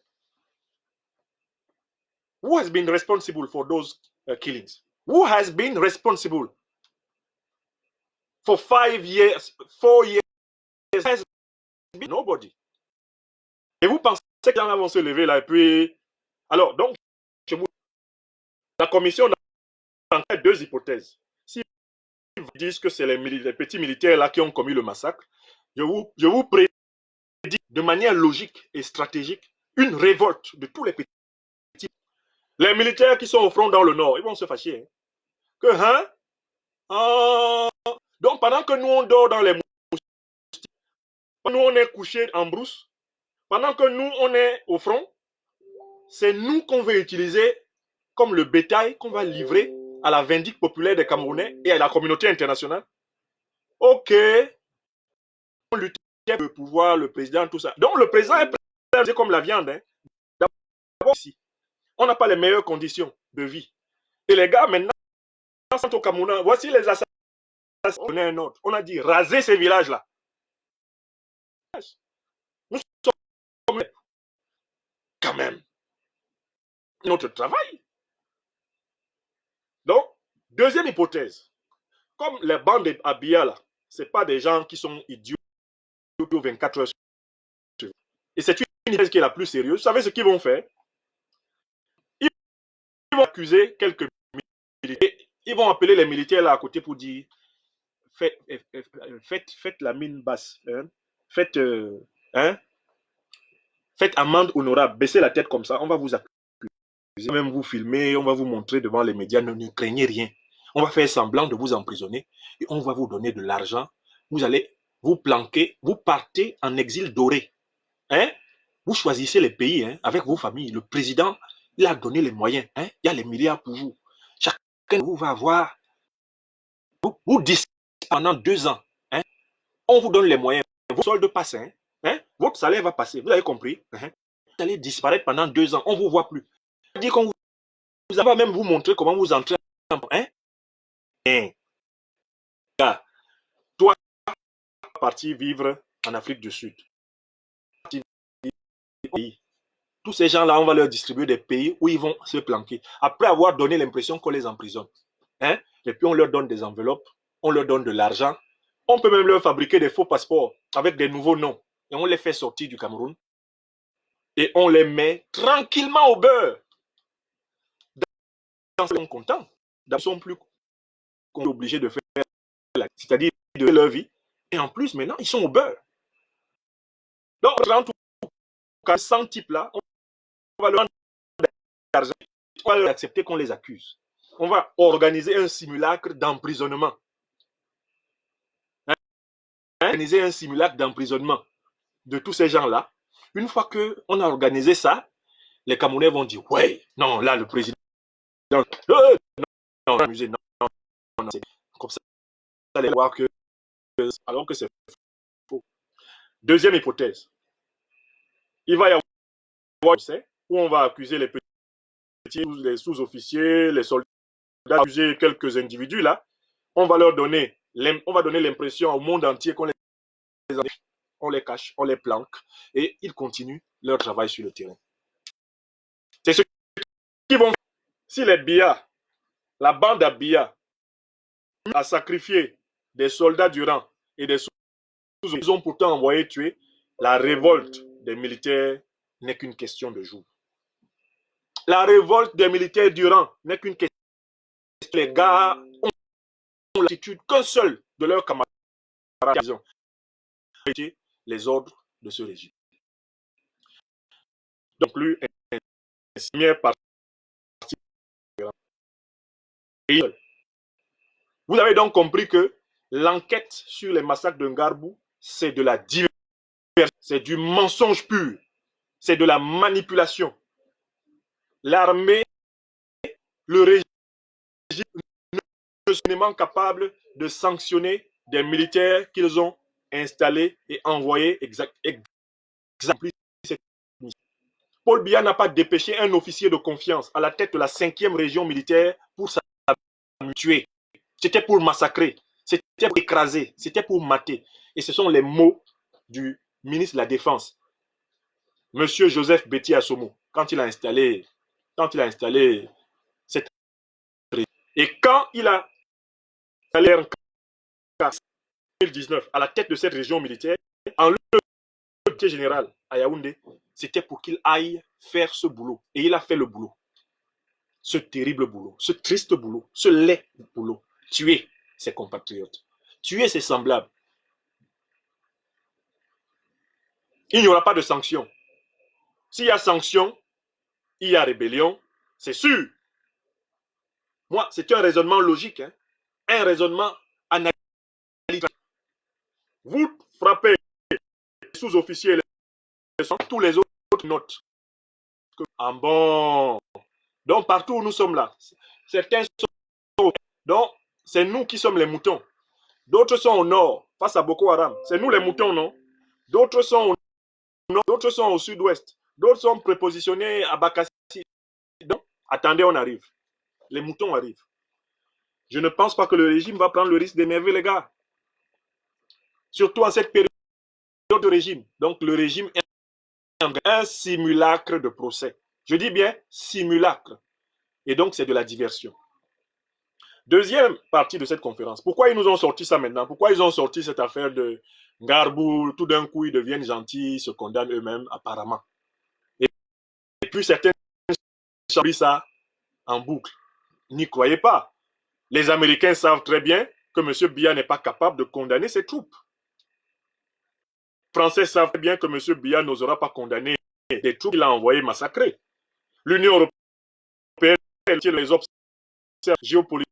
Who has been responsible for those killings? Who has been responsible for 5 years, 4 years? Has been nobody. Et vous pensez que les gens vont se lever là et puis... Alors, donc, la commission a fait deux hypothèses. Si vous dites que c'est les petits militaires là qui ont commis le massacre, je vous prédis de manière logique et stratégique une révolte de tous les petits. Les militaires qui sont au front dans le nord, ils vont se fâcher. Hein? Que, hein? Donc, pendant que nous, on dort dans les moustiques, nous, on est couché en brousse, pendant que nous, on est au front, c'est nous qu'on veut utiliser comme le bétail qu'on va livrer à la vindicte populaire des Camerounais et à la communauté internationale. Ok, on lutte pour le pouvoir, le président, tout ça. Donc, le président est présenté comme la viande. Hein. D'abord, ici, on n'a pas les meilleures conditions de vie. Et les gars, maintenant, sont au Cameroun. Voici les assassins. On est un autre. On a dit raser ces villages-là. Nous sommes quand même notre travail. Donc, deuxième hypothèse. Comme les bandes d'Abia, là, ce n'est pas des gens qui sont idiots 24 heures sur 24. Et c'est une hypothèse qui est la plus sérieuse. Vous savez ce qu'ils vont faire? Ils vont accuser quelques militaires. Ils vont appeler les militaires là à côté pour dire faites la mine basse. Hein? Faites amende honorable. Baissez la tête comme ça. On va vous accuser. Même vous filmer. On va vous montrer devant les médias. Ne craignez rien. On va faire semblant de vous emprisonner. Et on va vous donner de l'argent. Vous allez vous planquer. Vous partez en exil doré. Hein? Vous choisissez les pays hein, avec vos familles. Le président, il a donné les moyens. Hein? Il y a les milliards pour vous. Chacun de vous va avoir... Vous disparaissez pendant 2 ans. Hein? On vous donne les moyens. Vos soldes passent. Hein? Hein? Votre salaire va passer. Vous avez compris? Hein? Vous allez disparaître pendant 2 ans. On ne vous voit plus. Dire qu'on vous va même vous montrer comment vous entrez. Hein? Hein? Toi, partir vivre en Afrique du Sud. Tous ces gens-là, on va leur distribuer des pays où ils vont se planquer. Après avoir donné l'impression qu'on les emprisonne. Hein? Et puis on leur donne des enveloppes, on leur donne de l'argent. On peut même leur fabriquer des faux passeports avec des nouveaux noms. Et on les fait sortir du Cameroun. Et on les met tranquillement au beurre. Ils sont contents. Ils sont plus obligés de faire, c'est-à-dire de leur vie. Et en plus, maintenant, ils sont au beurre. Donc, en tout cas, 100 types-là, on va leur donner de l'argent. On va leur accepter qu'on les accuse. On va organiser un simulacre d'emprisonnement. Organiser un simulacre d'emprisonnement de tous ces gens-là. Une fois qu'on a organisé ça, les Camerounais vont dire, ouais, non, là, le président, non, amusé, non, c'est comme ça, vous allez voir que, alors que c'est faux. Deuxième hypothèse, il va y avoir, où on va accuser les petits, les sous-officiers, les soldats, accuser quelques individus là, on va leur donner, on va donner l'impression au monde entier qu'on les cache, on les planque, et ils continuent leur travail sur le terrain. C'est ce qu'ils vont faire. Si les BIA, la bande à BIA, a sacrifié des soldats du rang et des sous-officiers, ils ont pourtant envoyé tuer, la révolte des militaires n'est qu'une question de jours. La révolte des militaires du rang n'est qu'une question. Les gars ont l'attitude qu'un seul de leurs camarades ont les ordres de ce régime. Donc, plus une première partie. Vous avez donc compris que l'enquête sur les massacres de Ngarbou, c'est de la diversion, c'est du mensonge pur, c'est de la manipulation. L'armée, le régime ne sont pas capables de sanctionner des militaires qu'ils ont installés et envoyés exactement. Paul Biya n'a pas dépêché un officier de confiance à la tête de la 5e région militaire pour tuer. C'était pour massacrer, c'était pour écraser, c'était pour mater. Et ce sont les mots du ministre de la Défense, Monsieur Joseph Betty Assomo, quand il a installé cette région. Et quand il a installé en 2019 à la tête de cette région militaire, en lieu de général à Yaoundé, c'était pour qu'il aille faire ce boulot. Et il a fait le boulot. Ce terrible boulot, ce triste boulot, ce laid boulot. Tuer ses compatriotes, tuer ses semblables. Il n'y aura pas de sanction. S'il y a sanction, il y a rébellion, c'est sûr. Moi, c'est un raisonnement logique, hein? Un raisonnement analytique. Vous frappez les sous-officiers, tous les autres notent. Ah bon. Donc, partout où nous sommes là, certains sont... Donc, c'est nous qui sommes les moutons. D'autres sont au nord, face à Boko Haram. C'est nous les moutons, non? D'autres sont au nord, d'autres sont au sud-ouest. D'autres sont prépositionnés à Bakassi. Donc, attendez, on arrive. Les moutons arrivent. Je ne pense pas que le régime va prendre le risque d'énerver les gars. Surtout en cette période de régime. Donc, le régime est un simulacre de procès. Je dis bien simulacre. Et donc, c'est de la diversion. Deuxième partie de cette conférence. Pourquoi ils nous ont sorti ça maintenant? Pourquoi ils ont sorti cette affaire de Garbou? Tout d'un coup, ils deviennent gentils, se condamnent eux-mêmes, apparemment. Et puis, certains chambient ça en boucle. N'y croyez pas. Les Américains savent très bien que M. Biya n'est pas capable de condamner ses troupes. Les Français savent très bien que M. Biya n'osera pas condamner des troupes qu'il a envoyées massacrer. L'Union européenne et les observateurs géopolitiques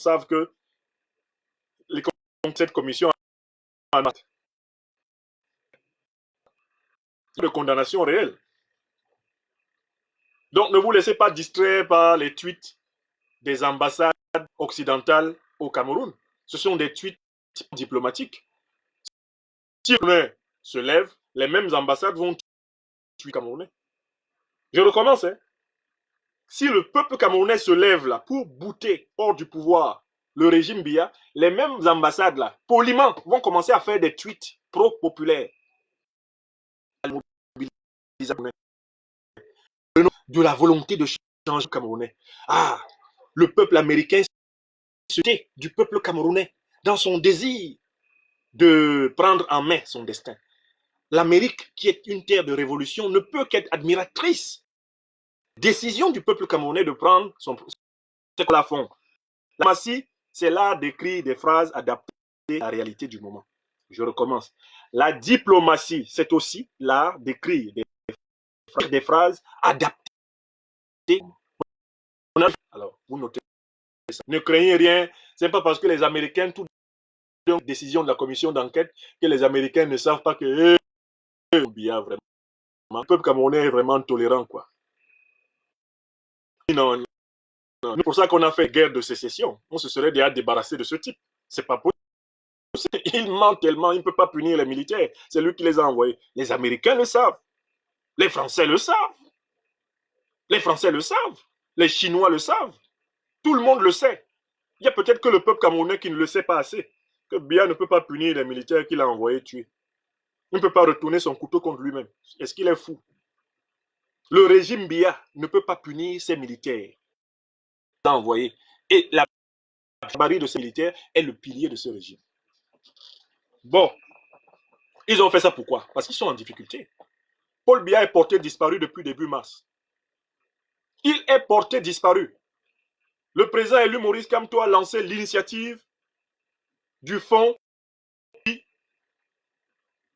savent que cette commission a de condamnation réelle. Donc ne vous laissez pas distraire par les tweets des ambassades occidentales au Cameroun. Ce sont des tweets diplomatiques. Si le Camerounais se lève, les mêmes ambassades vont tuer Camerounais. Je recommence. Hein. Si le peuple camerounais se lève là pour bouter hors du pouvoir le régime Biya, les mêmes ambassades là, poliment, vont commencer à faire des tweets pro-populaires. De la volonté de changer le Camerounais. Ah, le peuple américain se tait du peuple camerounais dans son désir de prendre en main son destin. L'Amérique, qui est une terre de révolution, ne peut qu'être admiratrice. Décision du peuple camerounais de prendre son plafond. La diplomatie, c'est l'art d'écrire des phrases adaptées à la réalité du moment. Je recommence. La diplomatie, c'est aussi l'art d'écrire des phrases adaptées. Alors, vous notez ça. Ne craignez rien. Ce n'est pas parce que les Américains, toute décision de la commission d'enquête, que les Américains ne savent pas que bien vraiment. Le peuple camerounais est vraiment tolérant, quoi. Non, non. C'est pour ça qu'on a fait guerre de sécession. On se serait déjà débarrassé de ce type. C'est pas possible. Il ment tellement, il ne peut pas punir les militaires. C'est lui qui les a envoyés. Les Américains le savent. Les Français le savent. Les Français le savent. Les Chinois le savent. Tout le monde le sait. Il y a peut-être que le peuple camerounais qui ne le sait pas assez. Que Biya ne peut pas punir les militaires qu'il a envoyés tuer. Il ne peut pas retourner son couteau contre lui-même. Est-ce qu'il est fou? Le régime Biya ne peut pas punir ses militaires envoyés. Et la barbarie de ces militaires est le pilier de ce régime. Bon, ils ont fait ça pourquoi? Parce qu'ils sont en difficulté. Paul Biya est porté disparu depuis début mars. Il est porté disparu. Le président élu Maurice Kamto a lancé l'initiative du fonds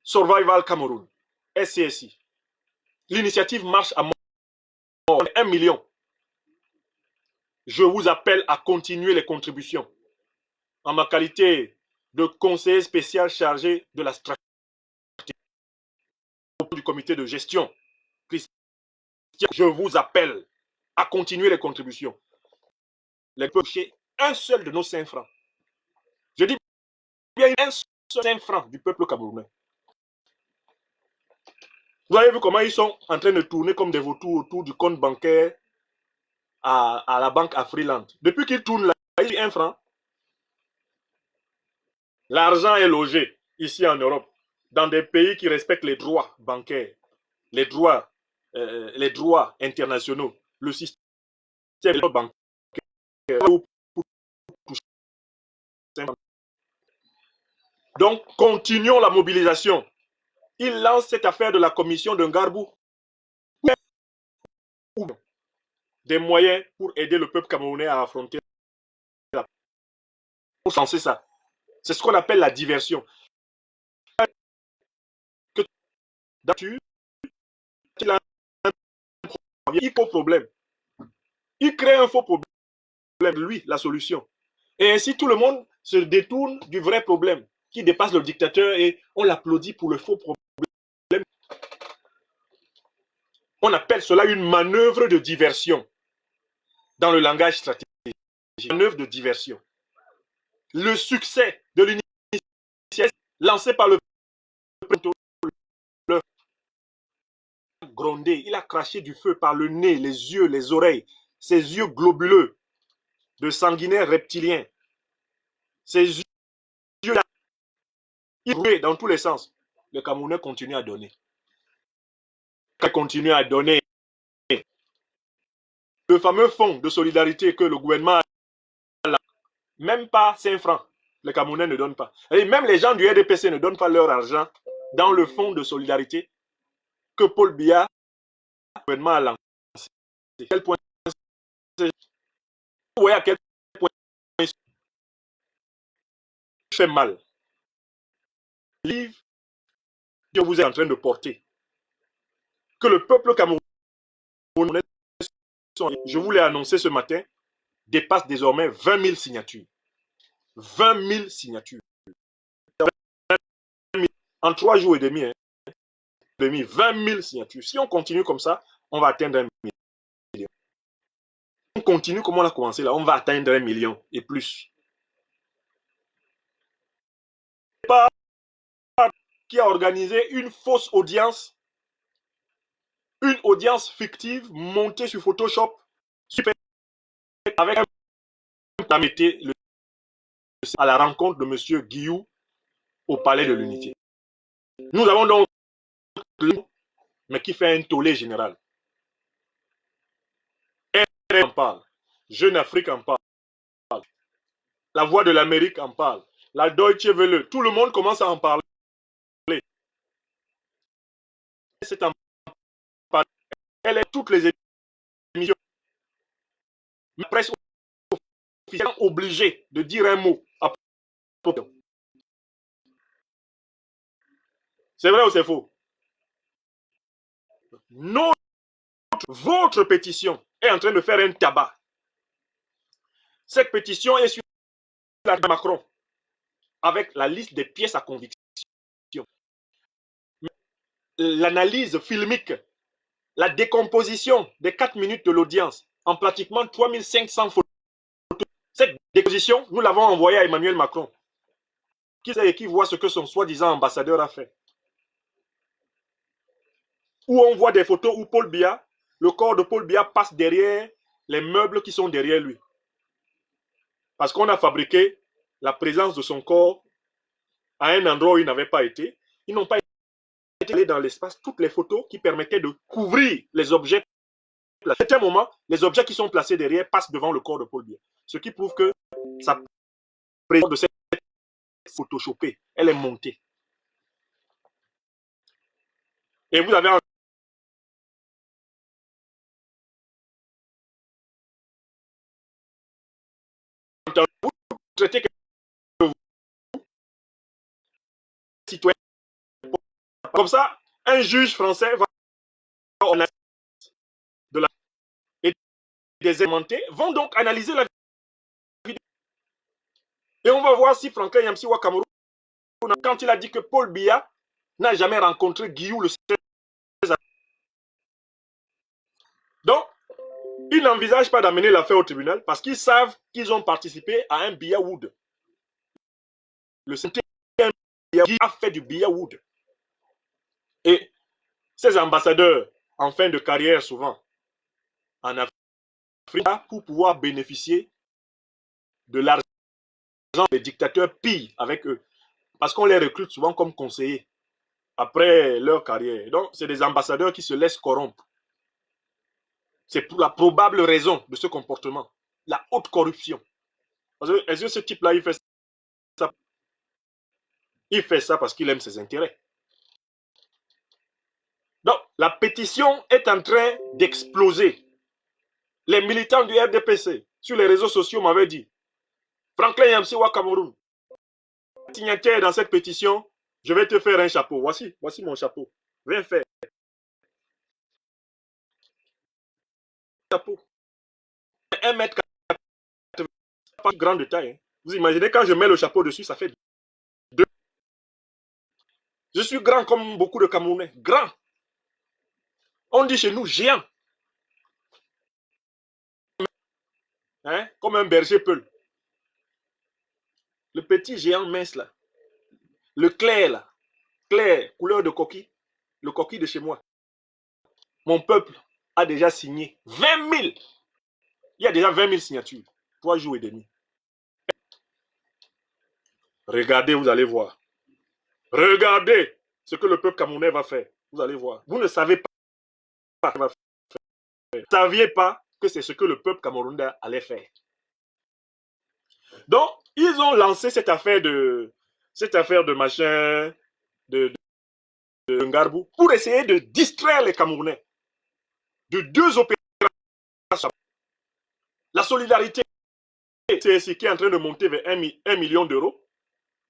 Survival Cameroun, SCSI. L'initiative marche à mort, 1 million. Je vous appelle à continuer les contributions. En ma qualité de conseiller spécial chargé de la stratégie du comité de gestion, je vous appelle à continuer les contributions. Les peuples, un seul de nos 5 francs. Je dis bien un seul 5 francs du peuple camerounais. Vous avez vu comment ils sont en train de tourner comme des vautours autour du compte bancaire à la banque Afriland. Depuis qu'ils tournent là, ils ont 1 franc. L'argent est logé ici en Europe, dans des pays qui respectent les droits bancaires, les droits internationaux, le système bancaire. Donc, continuons la mobilisation. Il lance cette affaire de la commission de Ngarbou. Des moyens pour aider le peuple camerounais à affronter la... Pour censer ça. C'est ce qu'on appelle la diversion. Il faut problème. Il crée un faux problème, lui, la solution. Et ainsi, tout le monde se détourne du vrai problème qui dépasse le dictateur et on l'applaudit pour le faux problème. On appelle cela une manœuvre de diversion dans le langage stratégique. Manœuvre de diversion. Le succès de l'initiative lancée par le grondé, il a craché du feu par le nez, les yeux, les oreilles, ses yeux globuleux de sanguinaire reptilien. Ses yeux, il roulait dans tous les sens. Le Camerounais continue à donner. Il continue à donner. Le fameux fonds de solidarité que le gouvernement a, même pas 5 francs, les Camerounais ne donnent pas. Et même les gens du RDPC ne donnent pas leur argent dans le fonds de solidarité que Paul Biya, le gouvernement a lancé. Quel point, vous voyez à quel point il fait mal. Le livre que vous êtes en train de porter, que le peuple camerounais, je vous l'ai annoncé ce matin, dépasse désormais 20 000 signatures. 20 000 signatures. En 3 jours et demi, 20 000 signatures. Si on continue comme ça, on va atteindre 1 million. On continue comme on a commencé là, on va atteindre 1 million et plus. Qui a organisé une fausse audience, une audience fictive montée sur Photoshop, avec un à la rencontre de M. Guillou au Palais de l'Unité. Nous avons donc, mais qui fait un tollé général. RR en parle, Jeune Afrique en parle, La Voix de l'Amérique en parle, la Deutsche Welle, tout le monde commence à en parler. C'est en parler. Elle est toutes les émissions. La presse officielle est obligée de dire un mot. C'est vrai ou c'est faux? Votre pétition est en train de faire un tabac. Cette pétition est sur la Macron avec la liste des pièces à conviction. L'analyse filmique, la décomposition des 4 minutes de l'audience en pratiquement 3500 photos. Cette décomposition, nous l'avons envoyée à Emmanuel Macron, qui sait et qui voit ce que son soi-disant ambassadeur a fait. Où on voit des photos où Paul Biya, le corps de Paul Biya passe derrière les meubles qui sont derrière lui. Parce qu'on a fabriqué la présence de son corps à un endroit où il n'avait pas été. Ils n'ont pas été allés dans l'espace. Toutes les photos qui permettaient de couvrir les objets. À un moment, les objets qui sont placés derrière passent devant le corps de Paul Biya. Ce qui prouve que sa présence de cette photoshopée, elle est montée. Et vous avez entendu traiter citoyen. Comme ça, un juge français va de la et des aimantés vont donc analyser la vidéo. Et on va voir si Franklin Yamsiwa Cameroun, quand il a dit que Paul Biya n'a jamais rencontré Guillou le 16. Donc, ils n'envisagent pas d'amener l'affaire au tribunal parce qu'ils savent qu'ils ont participé à un Biya Wood. Le qui a fait du Biya Wood. Et ces ambassadeurs en fin de carrière souvent en Afrique pour pouvoir bénéficier de l'argent des dictateurs pillent avec eux. Parce qu'on les recrute souvent comme conseillers après leur carrière. Donc, c'est des ambassadeurs qui se laissent corrompre. C'est pour la probable raison de ce comportement. La haute corruption. Est-ce que ce type-là, il fait ça? Il fait ça parce qu'il aime ses intérêts. Donc, la pétition est en train d'exploser. Les militants du RDPC sur les réseaux sociaux m'avaient dit Franklin Yamsiwa Cameroun, signataire dans cette pétition, je vais te faire un chapeau. Voici mon chapeau. Viens faire. Chapeau. 1m80, pas grand de taille. Hein. Vous imaginez quand je mets le chapeau dessus, ça fait 2. Je suis grand comme beaucoup de Camerounais. Grand. On dit chez nous géant. Hein? Comme un berger peul. Le petit géant mince là. Le clair là. Clair, couleur de coquille. Le coquille de chez moi. Mon peuple a déjà signé 20 000. Il y a déjà 20 000 signatures. 3 jours et demi. Regardez, vous allez voir. Regardez ce que le peuple camerounais va faire. Vous allez voir. Vous ne savez pas ce qu'il va faire. Vous ne saviez pas que c'est ce que le peuple camerounais allait faire. Donc, ils ont lancé cette affaire de machin, de Ngarbou, pour essayer de distraire les Camerounais de 2 opérations. La solidarité, c'est ce qui est en train de monter vers 1 million d'euros,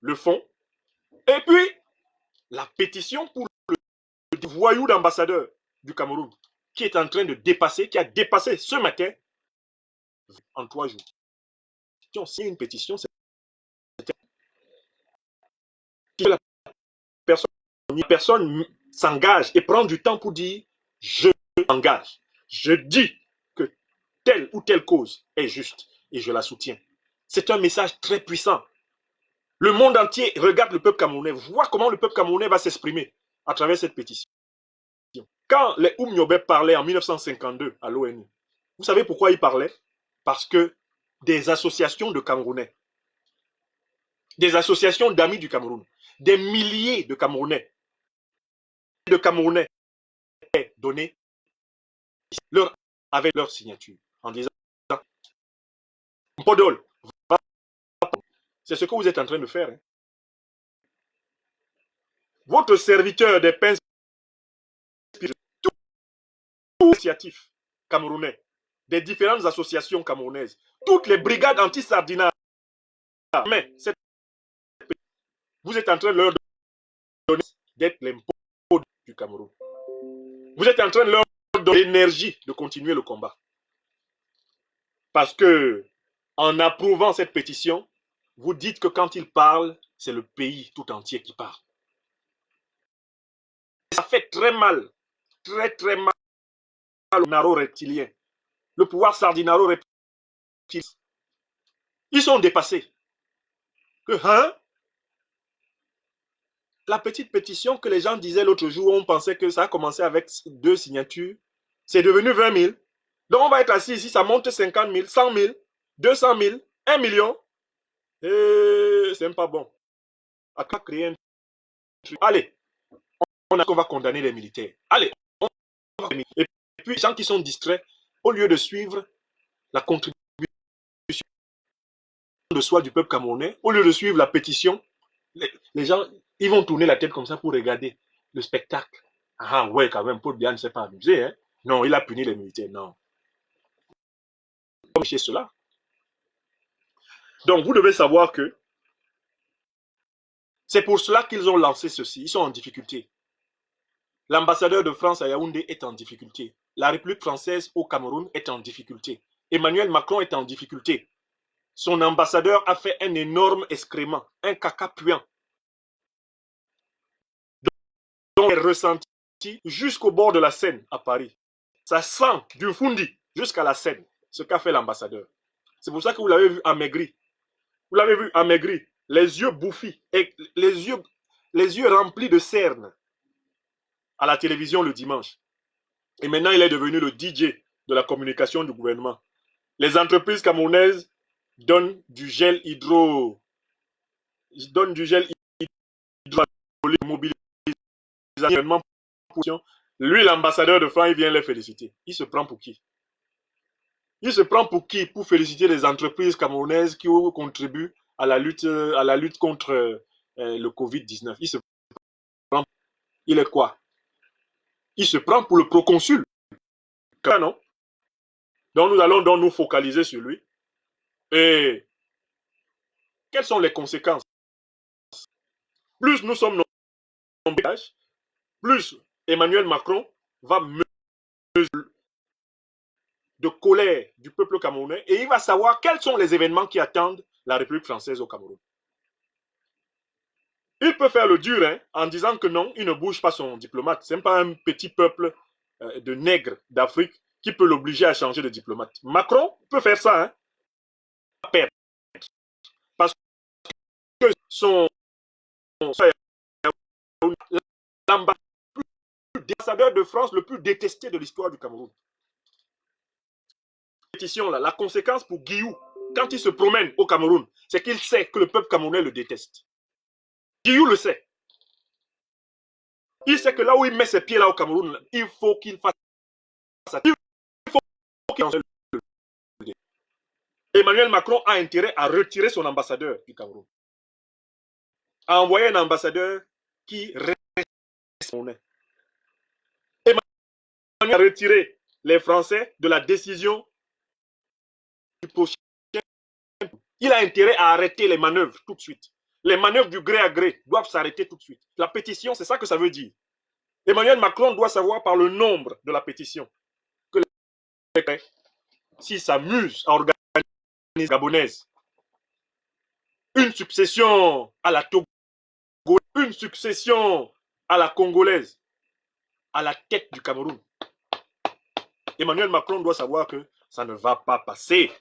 le fonds. Et puis, la pétition pour le voyou d'ambassadeur du Cameroun, qui est en train de dépasser, qui a dépassé ce matin en 3 jours. C'est une pétition, c'est la personne s'engage et prend du temps pour dire je m'engage. Je dis que telle ou telle cause est juste et je la soutiens. C'est un message très puissant. Le monde entier regarde le peuple camerounais, voit comment le peuple camerounais va s'exprimer à travers cette pétition. Quand les Oumniobé parlaient en 1952 à l'ONU, vous savez pourquoi ils parlaient? Parce que des associations de Camerounais, des associations d'amis du Cameroun, des milliers de Camerounais donné avec leur signature en disant Podol, c'est ce que vous êtes en train de faire. Hein. Votre serviteur des pains tout initiatif camerounais, des différentes associations camerounaises, toutes les brigades anti-sardinat, mais vous êtes en train de leur donner d'être l'impôt du Cameroun. Vous êtes en train de leur donner l'énergie de continuer le combat. Parce que, en approuvant cette pétition, vous dites que quand ils parlent, c'est le pays tout entier qui parle. Ça fait très mal, très mal au naro-reptilien. Le pouvoir sardinaro-reptilien. Ils sont dépassés. Que, hein? La petite pétition que les gens disaient l'autre jour, on pensait que ça a commencé avec 2 signatures. C'est devenu 20 000. Donc on va être assis ici, ça monte 50 000, 100 000, 200 000, 1 million. Et c'est même pas bon. À quoi créer un truc? Allez, on va condamner les militaires. Allez, on va condamner. Et puis les gens qui sont distraits, au lieu de suivre la contribution de soi du peuple camerounais, au lieu de suivre la pétition, les gens, ils vont tourner la tête comme ça pour regarder le spectacle. Ah ouais, quand même, Paul Biya ne s'est pas amusé. Hein? Non, il a puni les militaires. Non. Chez cela. Donc, vous devez savoir que c'est pour cela qu'ils ont lancé ceci. Ils sont en difficulté. L'ambassadeur de France à Yaoundé est en difficulté. La République française au Cameroun est en difficulté. Emmanuel Macron est en difficulté. Son ambassadeur a fait un énorme excrément, un caca puant. Donc, est ressenti jusqu'au bord de la Seine à Paris. Ça sent du Fundi jusqu'à la Seine, ce qu'a fait l'ambassadeur. C'est pour ça que vous l'avez vu amaigri. Vous l'avez vu amaigri, les yeux bouffis, et les yeux remplis de cernes. à la télévision le dimanche. Et maintenant, il est devenu le DJ de la communication du gouvernement. Les entreprises camerounaises donnent du gel hydroalcoolique Lui, l'ambassadeur de France, il vient les féliciter. Il se prend pour qui? Il se prend pour qui pour féliciter les entreprises camerounaises qui contribuent à la lutte contre le Covid-19? Il est quoi? Il se prend pour le proconsul. Non? Donc nous allons donc nous focaliser sur lui. Et quelles sont les conséquences? Plus nous sommes nombreux, plus Emmanuel Macron va mesurer de colère du peuple camerounais et il va savoir quels sont les événements qui attendent la République française au Cameroun. Il peut faire le dur hein, en disant que non, il ne bouge pas son diplomate. Ce n'est pas un petit peuple de nègres d'Afrique qui peut l'obliger à changer de diplomate. Macron peut faire ça, hein, parce que son l'ambassadeur de France le plus détesté de l'histoire du Cameroun. Là, la conséquence pour Guillou, quand il se promène au Cameroun, c'est qu'il sait que le peuple camerounais le déteste. Guillou le sait. Il sait que là où il met ses pieds là au Cameroun, il faut qu'il fasse ça. Il faut qu'il Emmanuel Macron a intérêt à retirer son ambassadeur du Cameroun. À envoyer un ambassadeur qui reste. Emmanuel a retiré les Français de la décision du prochain. Il a intérêt à arrêter les manœuvres tout de suite. Les manœuvres du gré à gré doivent s'arrêter tout de suite. La pétition, c'est ça que ça veut dire. Emmanuel Macron doit savoir par le nombre de la pétition que s'il s'amuse à organiser une gabonaise, une succession à la Togo, une succession à la congolaise, à la tête du Cameroun. Emmanuel Macron doit savoir que ça ne va pas passer.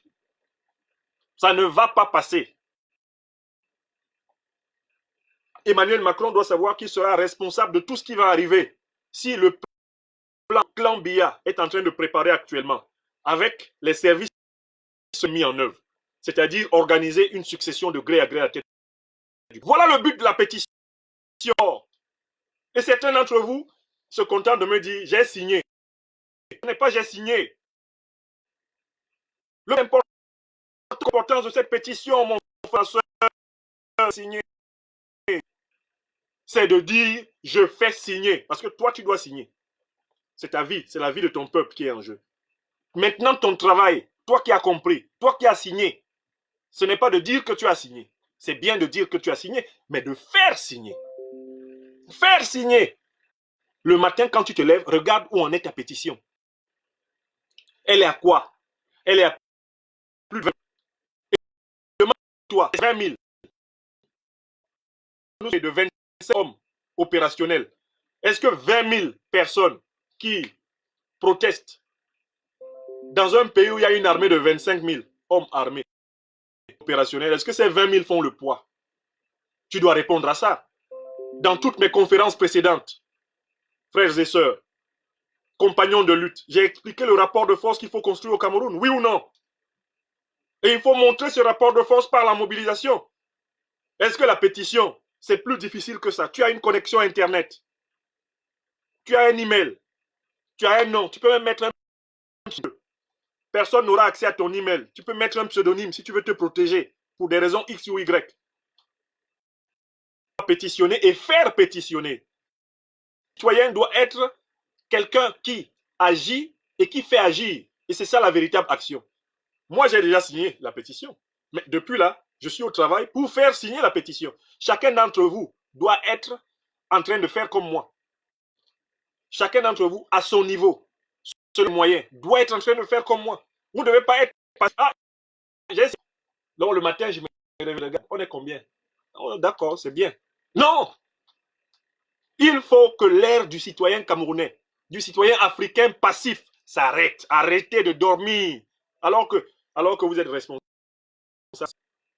Ça ne va pas passer. Emmanuel Macron doit savoir qu'il sera responsable de tout ce qui va arriver si le plan BIA est en train de préparer actuellement avec les services mis en œuvre, c'est-à-dire organiser une succession de gré à gré à la tête. Voilà le but de la pétition. Et certains d'entre vous se contentent de me dire j'ai signé. Ce n'est pas j'ai signé. L'importance de cette pétition, mon frère, signé, c'est de dire je fais signer. Parce que toi, tu dois signer. C'est ta vie, c'est la vie de ton peuple qui est en jeu. Maintenant, ton travail, toi qui as compris, toi qui as signé, ce n'est pas de dire que tu as signé. C'est bien de dire que tu as signé, mais de faire signer. Faire signer. Le matin, quand tu te lèves, regarde où en est ta pétition. Elle est à quoi? Elle est à plus de 20 000. Demande-toi, 20 000. Nous, c'est de 25 hommes opérationnels. Est-ce que 20 000 personnes qui protestent dans un pays où il y a une armée de 25 000 hommes armés opérationnels, est-ce que ces 20 000 font le poids? Tu dois répondre à ça. Dans toutes mes conférences précédentes, frères et sœurs, compagnons de lutte, j'ai expliqué le rapport de force qu'il faut construire au Cameroun, oui ou non? Et il faut montrer ce rapport de force par la mobilisation. Est-ce que la pétition, c'est plus difficile que ça? Tu as une connexion Internet, tu as un email, tu as un nom, tu peux même mettre un pseudo. Personne n'aura accès à ton email. Tu peux mettre un pseudonyme si tu veux te protéger pour des raisons X ou Y. Pétitionner et faire pétitionner. Le citoyen doit être quelqu'un qui agit et qui fait agir. Et c'est ça la véritable action. Moi, j'ai déjà signé la pétition. Mais depuis là, je suis au travail pour faire signer la pétition. Chacun d'entre vous doit être en train de faire comme moi. Chacun d'entre vous, à son niveau, sur le moyen, doit être en train de faire comme moi. Vous ne devez pas être... Ah, j'ai... Donc le matin, je me regarde, on est combien? Oh, d'accord, c'est bien. Non! Il faut que l'ère du citoyen camerounais, du citoyen africain passif, s'arrête. Arrêtez de dormir. Alors que vous êtes responsable.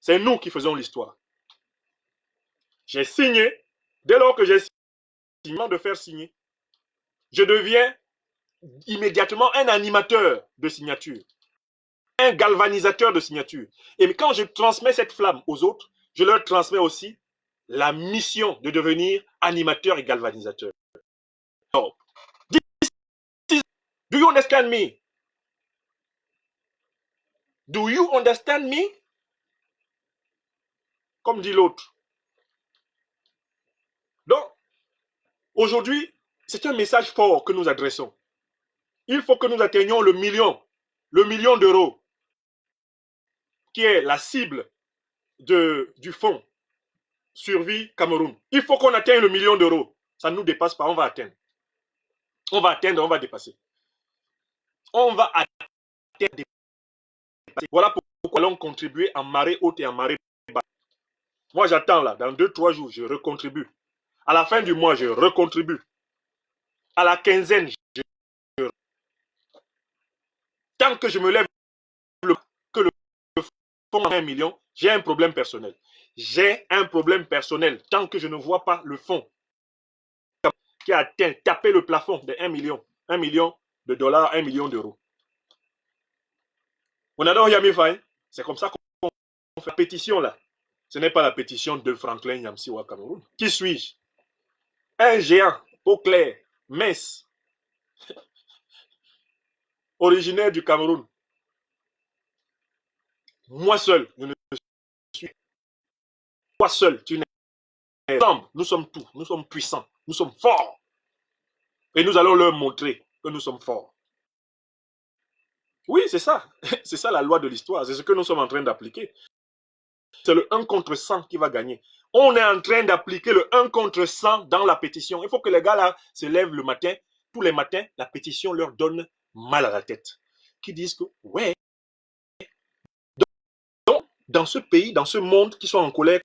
C'est nous qui faisons l'histoire. J'ai signé. Dès lors que j'ai signé, de faire signer. je deviens immédiatement un animateur de signature, un galvanisateur de signature. Et quand je transmets cette flamme aux autres, je leur transmets aussi la mission de devenir animateur et galvanisateur. So, do you understand me? Do you understand me? Comme dit l'autre. Donc, aujourd'hui, c'est un message fort que nous adressons. Il faut que nous atteignions le million d'euros, qui est la cible du fonds Survie Cameroun. Il faut qu'on atteigne le million d'euros. Ça ne nous dépasse pas, on va atteindre. On va atteindre, on va dépasser. On va atteindre, dépasser. Voilà pourquoi nous allons contribuer en marée haute et en marée basse. Moi, j'attends là, dans 2-3 jours, je recontribue. À la fin du mois, je recontribue. À la quinzaine, tant que je me lève que le fonds a 1 million, j'ai un problème personnel. J'ai un problème personnel tant que je ne vois pas le fonds qui a atteint, tapé le plafond de 1 million. 1 million de dollars, 1 million d'euros. On adore Yami Faye. C'est comme ça qu'on fait la pétition là. Ce n'est pas la pétition de Franklin Yamsiwa Cameroun. Qui suis-je? Un géant, peau claire, mince, originaire du Cameroun. Moi seul, je ne suis pas. Toi seul, tu n'es pas. Nous sommes tout, nous sommes puissants, nous sommes forts. Et nous allons leur montrer que nous sommes forts. Oui, c'est ça. C'est ça la loi de l'histoire. C'est ce que nous sommes en train d'appliquer. C'est le 1 contre 100 qui va gagner. On est en train d'appliquer le 1 contre 100 dans la pétition. Il faut que les gars là se lèvent le matin. Tous les matins, la pétition leur donne mal à la tête. Qui disent que, ouais, donc, dans ce pays, dans ce monde qui sont en colère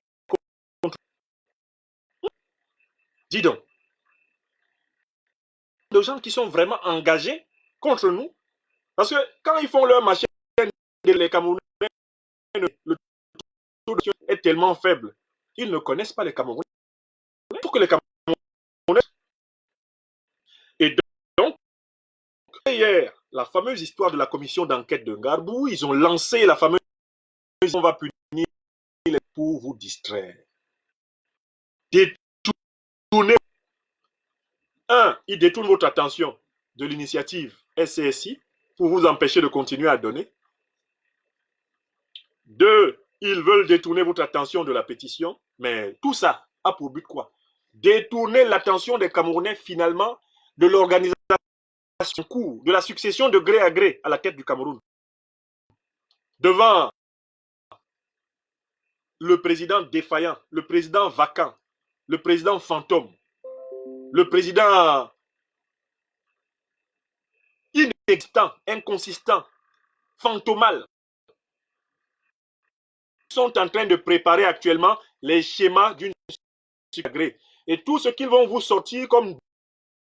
contre... Dis donc, des gens qui sont vraiment engagés contre nous. Parce que quand ils font leur machin, les Camerounais, le taux de est tellement faible. Ils ne connaissent pas les Camerounais. Pour que les Camerounais... Et donc, hier, la fameuse histoire de la commission d'enquête de Ngarbou, ils ont lancé la fameuse... On va punir pour vous distraire. Détourner. Ils détournent votre attention de l'initiative SCSI pour vous empêcher de continuer à donner. 2, ils veulent détourner votre attention de la pétition. Mais tout ça a pour but quoi? Détourner l'attention des Camerounais finalement de l'organisation de la succession de gré à gré à la tête du Cameroun. Devant le président défaillant, le président vacant, le président fantôme, le président inexistant, inconsistant, fantomal, sont en train de préparer actuellement les schémas d'une succession. Et tout ce qu'ils vont vous sortir comme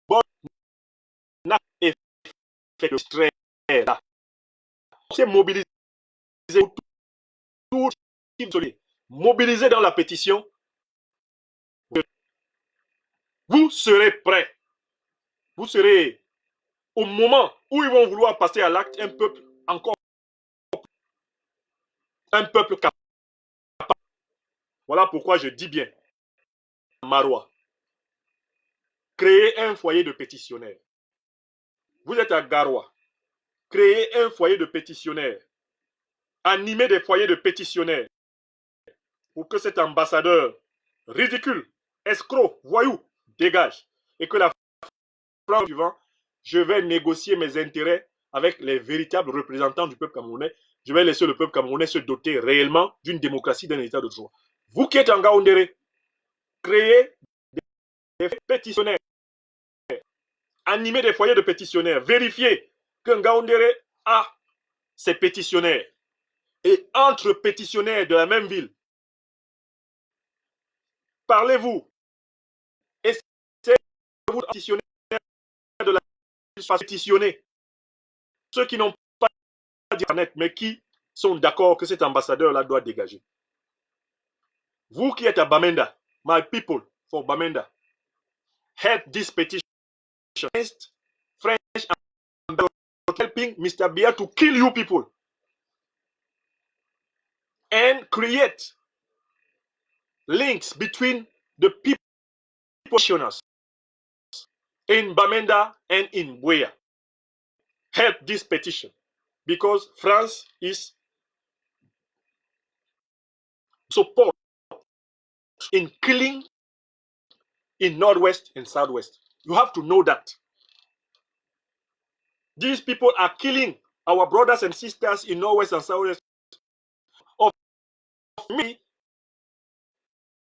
bon effet de stress, c'est mobiliser tout, mobiliser dans la pétition. Vous serez prêts. Vous serez au moment où ils vont vouloir passer à l'acte un peuple encore, un peuple capable. Voilà pourquoi je dis bien, Marois, créez un foyer de pétitionnaires. Vous êtes à Garoua, créez un foyer de pétitionnaires. Animez des foyers de pétitionnaires pour que cet ambassadeur ridicule, escroc, voyou, dégage. Et que la phrase suivante, je vais négocier mes intérêts avec les véritables représentants du peuple camerounais. Je vais laisser le peuple camerounais se doter réellement d'une démocratie, d'un état de droit. Vous qui êtes en Gaoundéré, créez des pétitionnaires, animez des foyers de pétitionnaires, vérifiez que Ngaoundéré a ses pétitionnaires. Et entre pétitionnaires de la même ville, parlez-vous, essayez de vous pétitionner de la ville, pétitionner ceux qui n'ont pas d'internet, mais qui sont d'accord que cet ambassadeur-là doit dégager. Vous qui êtes à Bamenda, my people for Bamenda, help this petition French helping Mr. Biya to kill you people and create links between the people in Bamenda and in Buea. Help this petition because France is support in killing in Northwest and Southwest. You have to know that. These people are killing our brothers and sisters in Northwest and Southwest. Of me,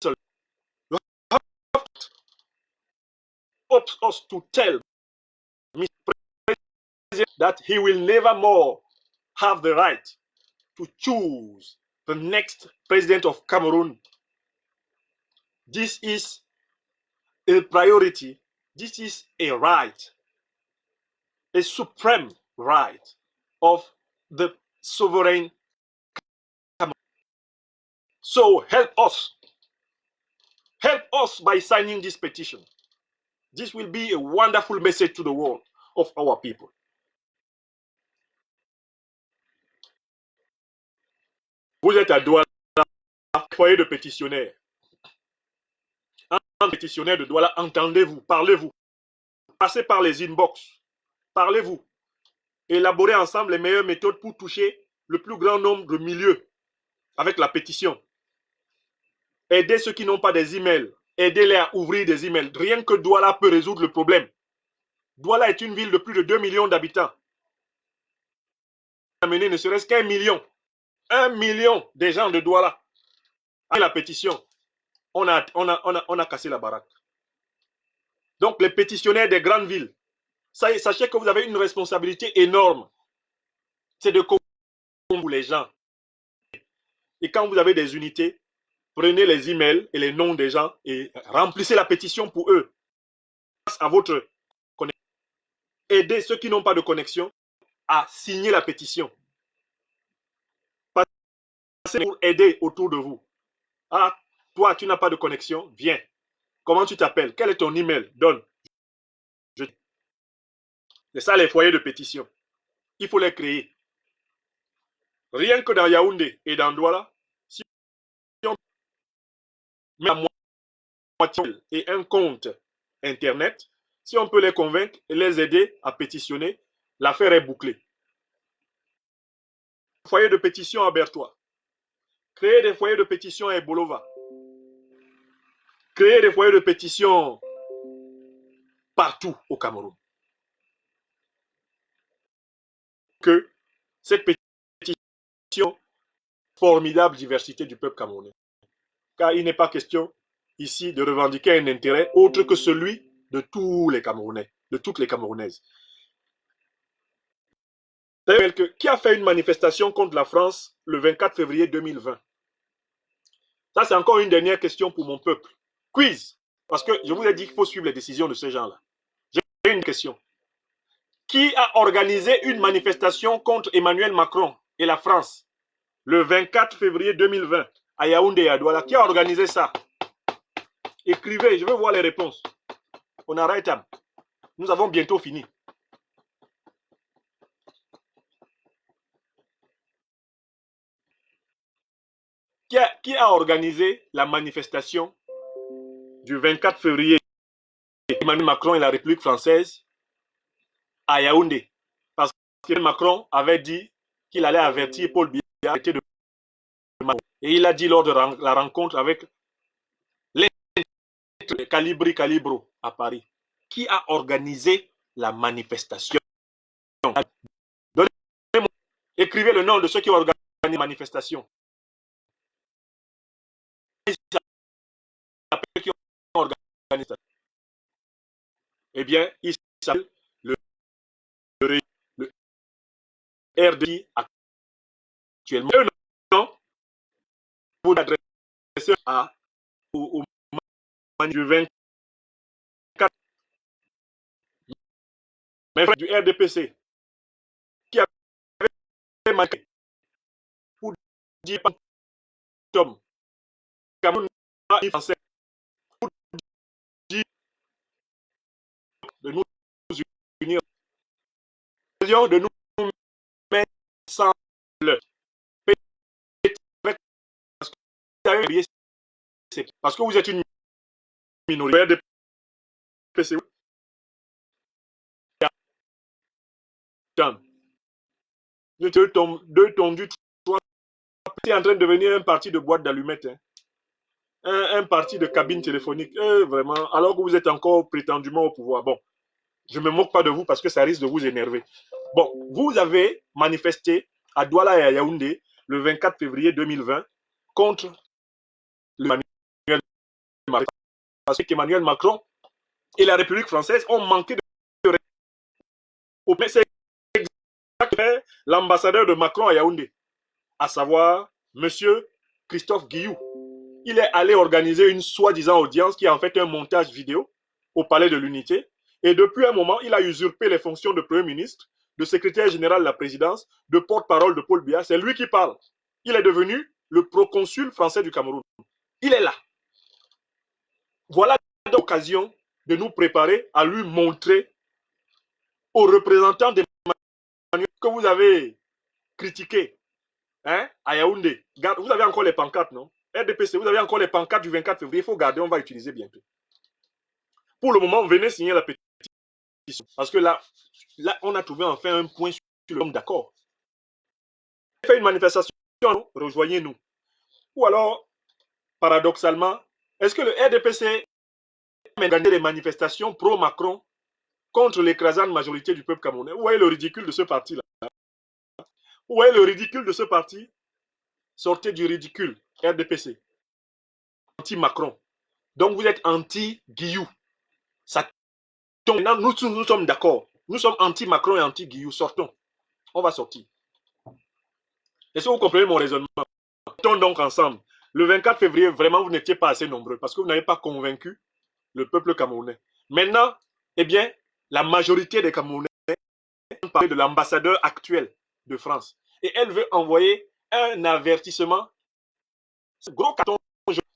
you have us to tell Mr. President that he will never more have the right to choose the next president of Cameroon. This is a priority. This is a right, a supreme right of the sovereign Cameroon. So help us. Help us by signing this petition. This will be a wonderful message to the world of our people. Vous êtes à Douala, foyer de pétitionnaires. Un pétitionnaire de Douala, entendez-vous, parlez-vous. Passez par les inbox, parlez-vous. Élaborez ensemble les meilleures méthodes pour toucher le plus grand nombre de milieux avec la pétition. Aidez ceux qui n'ont pas des emails. Aidez-les à ouvrir des emails. Rien que Douala peut résoudre le problème. Douala est une ville de plus de 2 millions d'habitants. Amener ne serait-ce qu'1 million. 1 million des gens de Douala. Avec la pétition, on a cassé la baraque. Donc les pétitionnaires des grandes villes, sachez que vous avez une responsabilité énorme. C'est de convaincre les gens. Et quand vous avez des unités, prenez les emails et les noms des gens et remplissez la pétition pour eux. Grâce à votre connexion. Aidez ceux qui n'ont pas de connexion à signer la pétition. Passez pour aider autour de vous. Ah, toi, tu n'as pas de connexion, viens. Comment tu t'appelles? Quel est ton email? Donne. C'est ça les foyers de pétition. Il faut les créer. Rien que dans Yaoundé et dans Douala, si on met à moitié et un compte Internet, si on peut les convaincre et les aider à pétitionner, l'affaire est bouclée. Foyer de pétition à Bertois. Créer des foyers de pétition à Ebolova. Créer des foyers de pétition partout au Cameroun. Que cette pétition, formidable diversité du peuple camerounais. Car il n'est pas question ici de revendiquer un intérêt autre que celui de tous les Camerounais, de toutes les Camerounaises. Qui a fait une manifestation contre la France le 24 février 2020? Ça, c'est encore une dernière question pour mon peuple. Quiz, parce que je vous ai dit qu'il faut suivre les décisions de ces gens-là. J'ai une question. Qui a organisé une manifestation contre Emmanuel Macron et la France le 24 février 2020 à Yaoundé et à Douala? Qui a organisé ça? Écrivez, je veux voir les réponses. On arrête. Nous avons bientôt fini. Qui a organisé la manifestation du 24 février Emmanuel Macron et la République française à Yaoundé? Parce que Macron avait dit qu'il allait avertir Paul Biya d'arrêter de et il a dit lors de la rencontre avec les Calibro à Paris. Qui a organisé la manifestation? Écrivez le nom de ceux qui ont organisé la manifestation. Eh bien, il s'appelle le RDI actuellement. Non, vous adressez au du 24 mais du RDPC qui avait manqué pour dire Tom Cameroun français pour dire de nous l'occasion de nous mettre ensemble. Parce que vous êtes une minorité de PCO. Deux tondus, trois. C'est en train de devenir un parti de boîte d'allumettes. Hein. Un parti de cabine téléphonique. Vraiment. Alors que vous êtes encore prétendument au pouvoir. Bon, je ne me moque pas de vous parce que ça risque de vous énerver. Bon, vous avez manifesté à Douala et à Yaoundé le 24 février 2020 contre Emmanuel Macron. Parce qu'Emmanuel Macron et la République française ont manqué de c'est l'ambassadeur de Macron à Yaoundé, à savoir Monsieur Christophe Guillou. Il est allé organiser une soi-disant audience qui est en fait un montage vidéo au Palais de l'Unité. Et depuis un moment, il a usurpé les fonctions de Premier ministre, de secrétaire général de la présidence, de porte-parole de Paul Biya. C'est lui qui parle. Il est devenu le proconsul français du Cameroun. Il est là. Voilà l'occasion de nous préparer à lui montrer aux représentants des que vous avez critiqué hein, à Yaoundé. Vous avez encore les pancartes, non? RDPC, vous avez encore les pancartes du 24 février. Il faut garder, on va utiliser bientôt. Pour le moment, venez signer la pétition. Parce que là, on a trouvé enfin un point sur l'homme d'accord. Fait une manifestation, rejoignez-nous. Ou alors, paradoxalement, est-ce que le RDPC a gagné des manifestations pro-Macron contre l'écrasante majorité du peuple camerounais? Vous voyez le ridicule de ce parti-là? Vous voyez le ridicule de ce parti? Sortez du ridicule, RDPC. Anti-Macron. Donc vous êtes anti-Guillou. Maintenant, nous sommes d'accord. Nous sommes anti-Macron et anti-Guillou. Sortons. On va sortir. Est-ce que vous comprenez mon raisonnement? Sortons donc ensemble. Le 24 février, vraiment, vous n'étiez pas assez nombreux parce que vous n'avez pas convaincu le peuple camerounais. Maintenant, eh bien, la majorité des Camerounais parlent de l'ambassadeur actuel de France. Et elle veut envoyer un avertissement, gros carton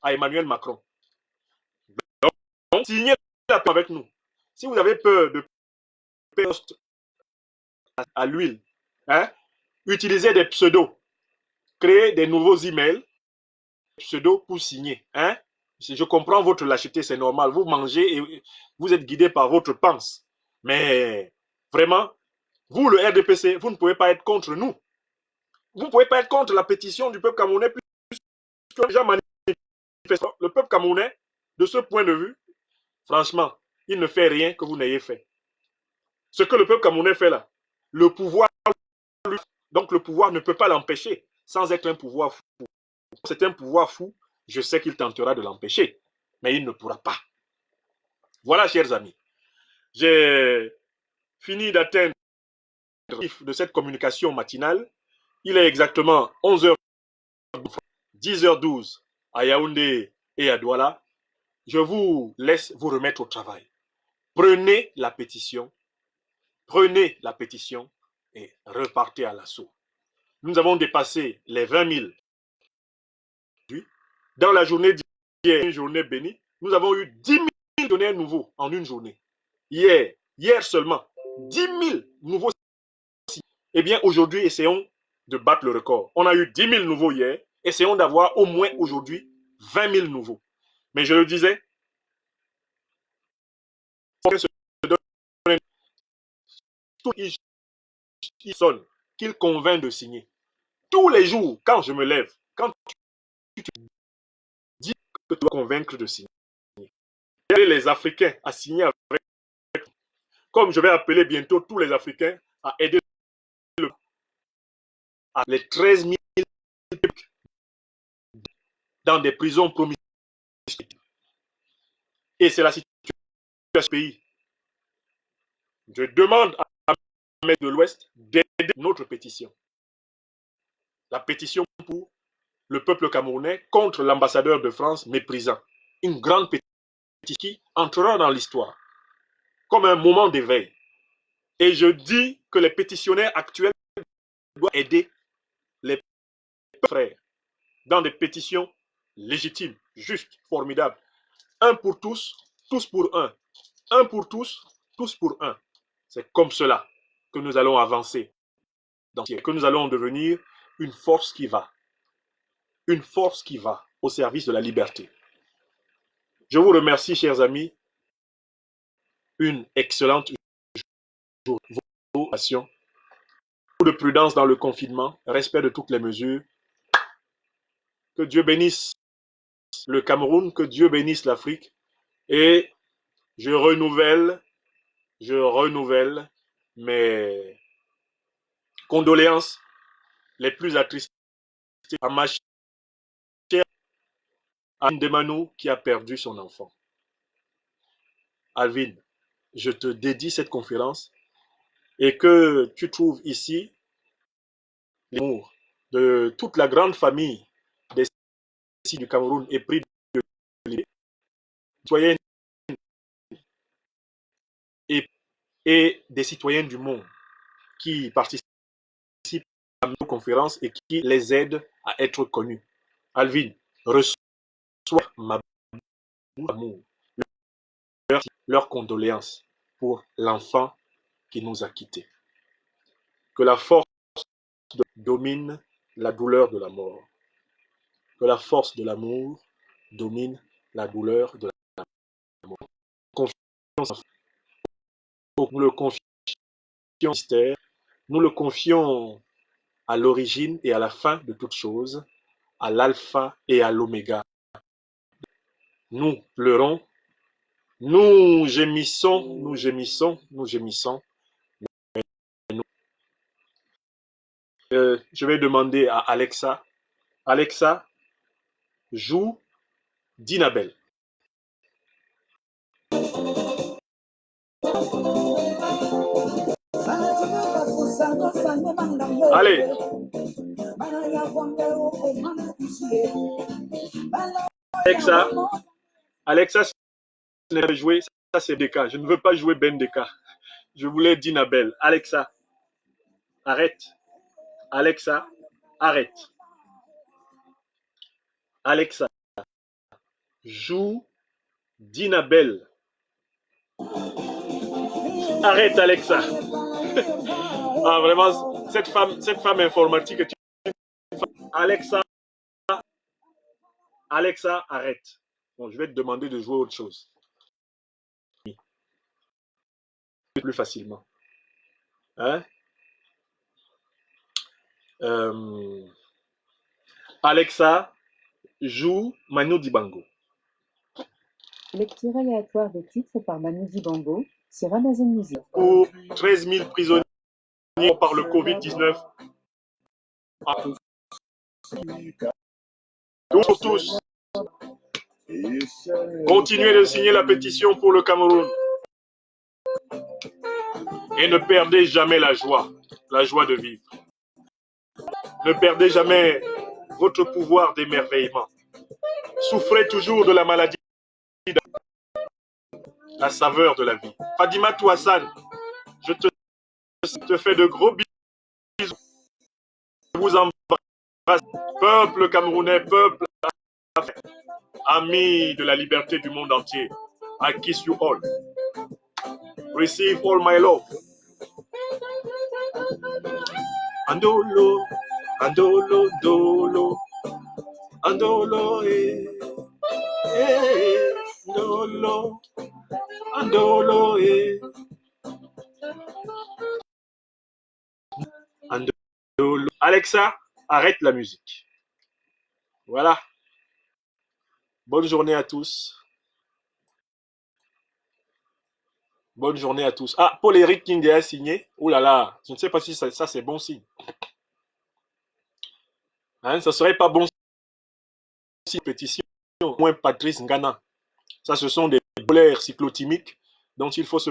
à Emmanuel Macron. Donc, signez la paix avec nous. Si vous avez peur de poste à l'huile, hein, utilisez des pseudos, créez des nouveaux emails, pseudos pour signer. Hein. Je comprends votre lâcheté, c'est normal. Vous mangez et vous êtes guidé par votre pense. Mais vraiment, vous, le RDPC, vous ne pouvez pas être contre nous. Vous ne pouvez pas être contre la pétition du peuple camerounais puisque déjà manifesté. Le peuple camerounais, de ce point de vue, franchement, il ne fait rien que vous n'ayez fait. Ce que le peuple camerounais fait là, le pouvoir, donc le pouvoir ne peut pas l'empêcher sans être un pouvoir fou. C'est un pouvoir fou, je sais qu'il tentera de l'empêcher, mais il ne pourra pas. Voilà, chers amis, j'ai fini d'atteindre de cette communication matinale. Il est exactement 11h, 10h12 à Yaoundé et à Douala. Je vous laisse vous remettre au travail. Prenez la pétition et repartez à l'assaut. Nous avons dépassé les 20 000. Dans la journée d'hier, une journée bénie, nous avons eu 10 000 données nouveaux en une journée. Hier seulement, 10 000 nouveaux. Eh bien, aujourd'hui, essayons de battre le record. On a eu 10 000 nouveaux hier. Essayons d'avoir au moins aujourd'hui 20 000 nouveaux. Mais je le disais, il sonne, qu'il convainc de signer. Tous les jours, quand je me lève, quand tu te dis que tu dois convaincre de signer, les Africains à signer avec, comme je vais appeler bientôt tous les Africains à aider les 13 000 dans des prisons promiscues. Et c'est la situation de ce pays. Je demande à la maire de l'Ouest d'aider notre pétition. La pétition pour le peuple camerounais contre l'ambassadeur de France méprisant. Une grande pétition qui entrera dans l'histoire comme un moment d'éveil. Et je dis que les pétitionnaires actuels doivent aider les frères dans des pétitions légitimes, justes, formidables. Un pour tous, tous pour un. Un pour tous, tous pour un. C'est comme cela que nous allons avancer, que nous allons devenir une force qui va au service de la liberté. Je vous remercie, chers amis. Une excellente journée. De prudence dans le confinement, respect de toutes les mesures. Que Dieu bénisse le Cameroun, que Dieu bénisse l'Afrique. Et je renouvelle mes condoléances les plus attristées à ma chère Anne Demanou qui a perdu son enfant. Alvin, je te dédie cette conférence et que tu trouves ici l'amour de toute la grande famille des citoyens du Cameroun épris de l'idée, citoyens et des citoyens du monde qui participent à nos conférences et qui les aident à être connus. Alvin, reçois ma amour, leurs condoléances pour l'enfant qui nous a quittés. Que la force domine la douleur de la mort. Que la force de l'amour domine la douleur de la mort. Confiance, nous le confions au mystère, nous le confions à l'origine et à la fin de toutes choses, à l'alpha et à l'oméga. Nous pleurons, nous gémissons, nous gémissons, nous gémissons. Je vais demander à Alexa. Alexa, joue Dinabel. Allez. Alexa, Alexa, je jouer, ça c'est Deka. Je ne veux pas jouer Ben Deka. Je voulais Dinabel. Alexa, arrête. Alexa, arrête. Alexa, joue Dinabel. Arrête, Alexa. Ah, vraiment, cette femme informatique. Alexa, Alexa, arrête. Bon, je vais te demander de jouer autre chose. Plus facilement. Hein? Alexa, joue Manu Dibango. Lecture aléatoire des titres par Manu Dibango sur Amazon Music. Pour 13 000 prisonniers par le Covid-19. Pour tous, continuez de signer la pétition pour le Cameroun. Et ne perdez jamais la joie de vivre. Ne perdez jamais votre pouvoir d'émerveillement. Souffrez toujours de la maladie, la saveur de la vie. Fadima Touassan, je te fais de gros bisous. Je vous embrasse. Peuple camerounais, peuple ami de la liberté du monde entier. I kiss you all. Receive all my love. Andolo, andolo, dolo, andolo, andolo, andolo, andolo. Alexa, arrête la musique. Voilà. Bonne journée à tous. Bonne journée à tous. Ah, Paul-Éric King a signé. Oh là là, je ne sais pas si ça c'est bon signe. Hein, ça serait pas bon si pétition. Au moins Patrice Ngana. Ça, ce sont des polaires cyclotimiques dont il faut se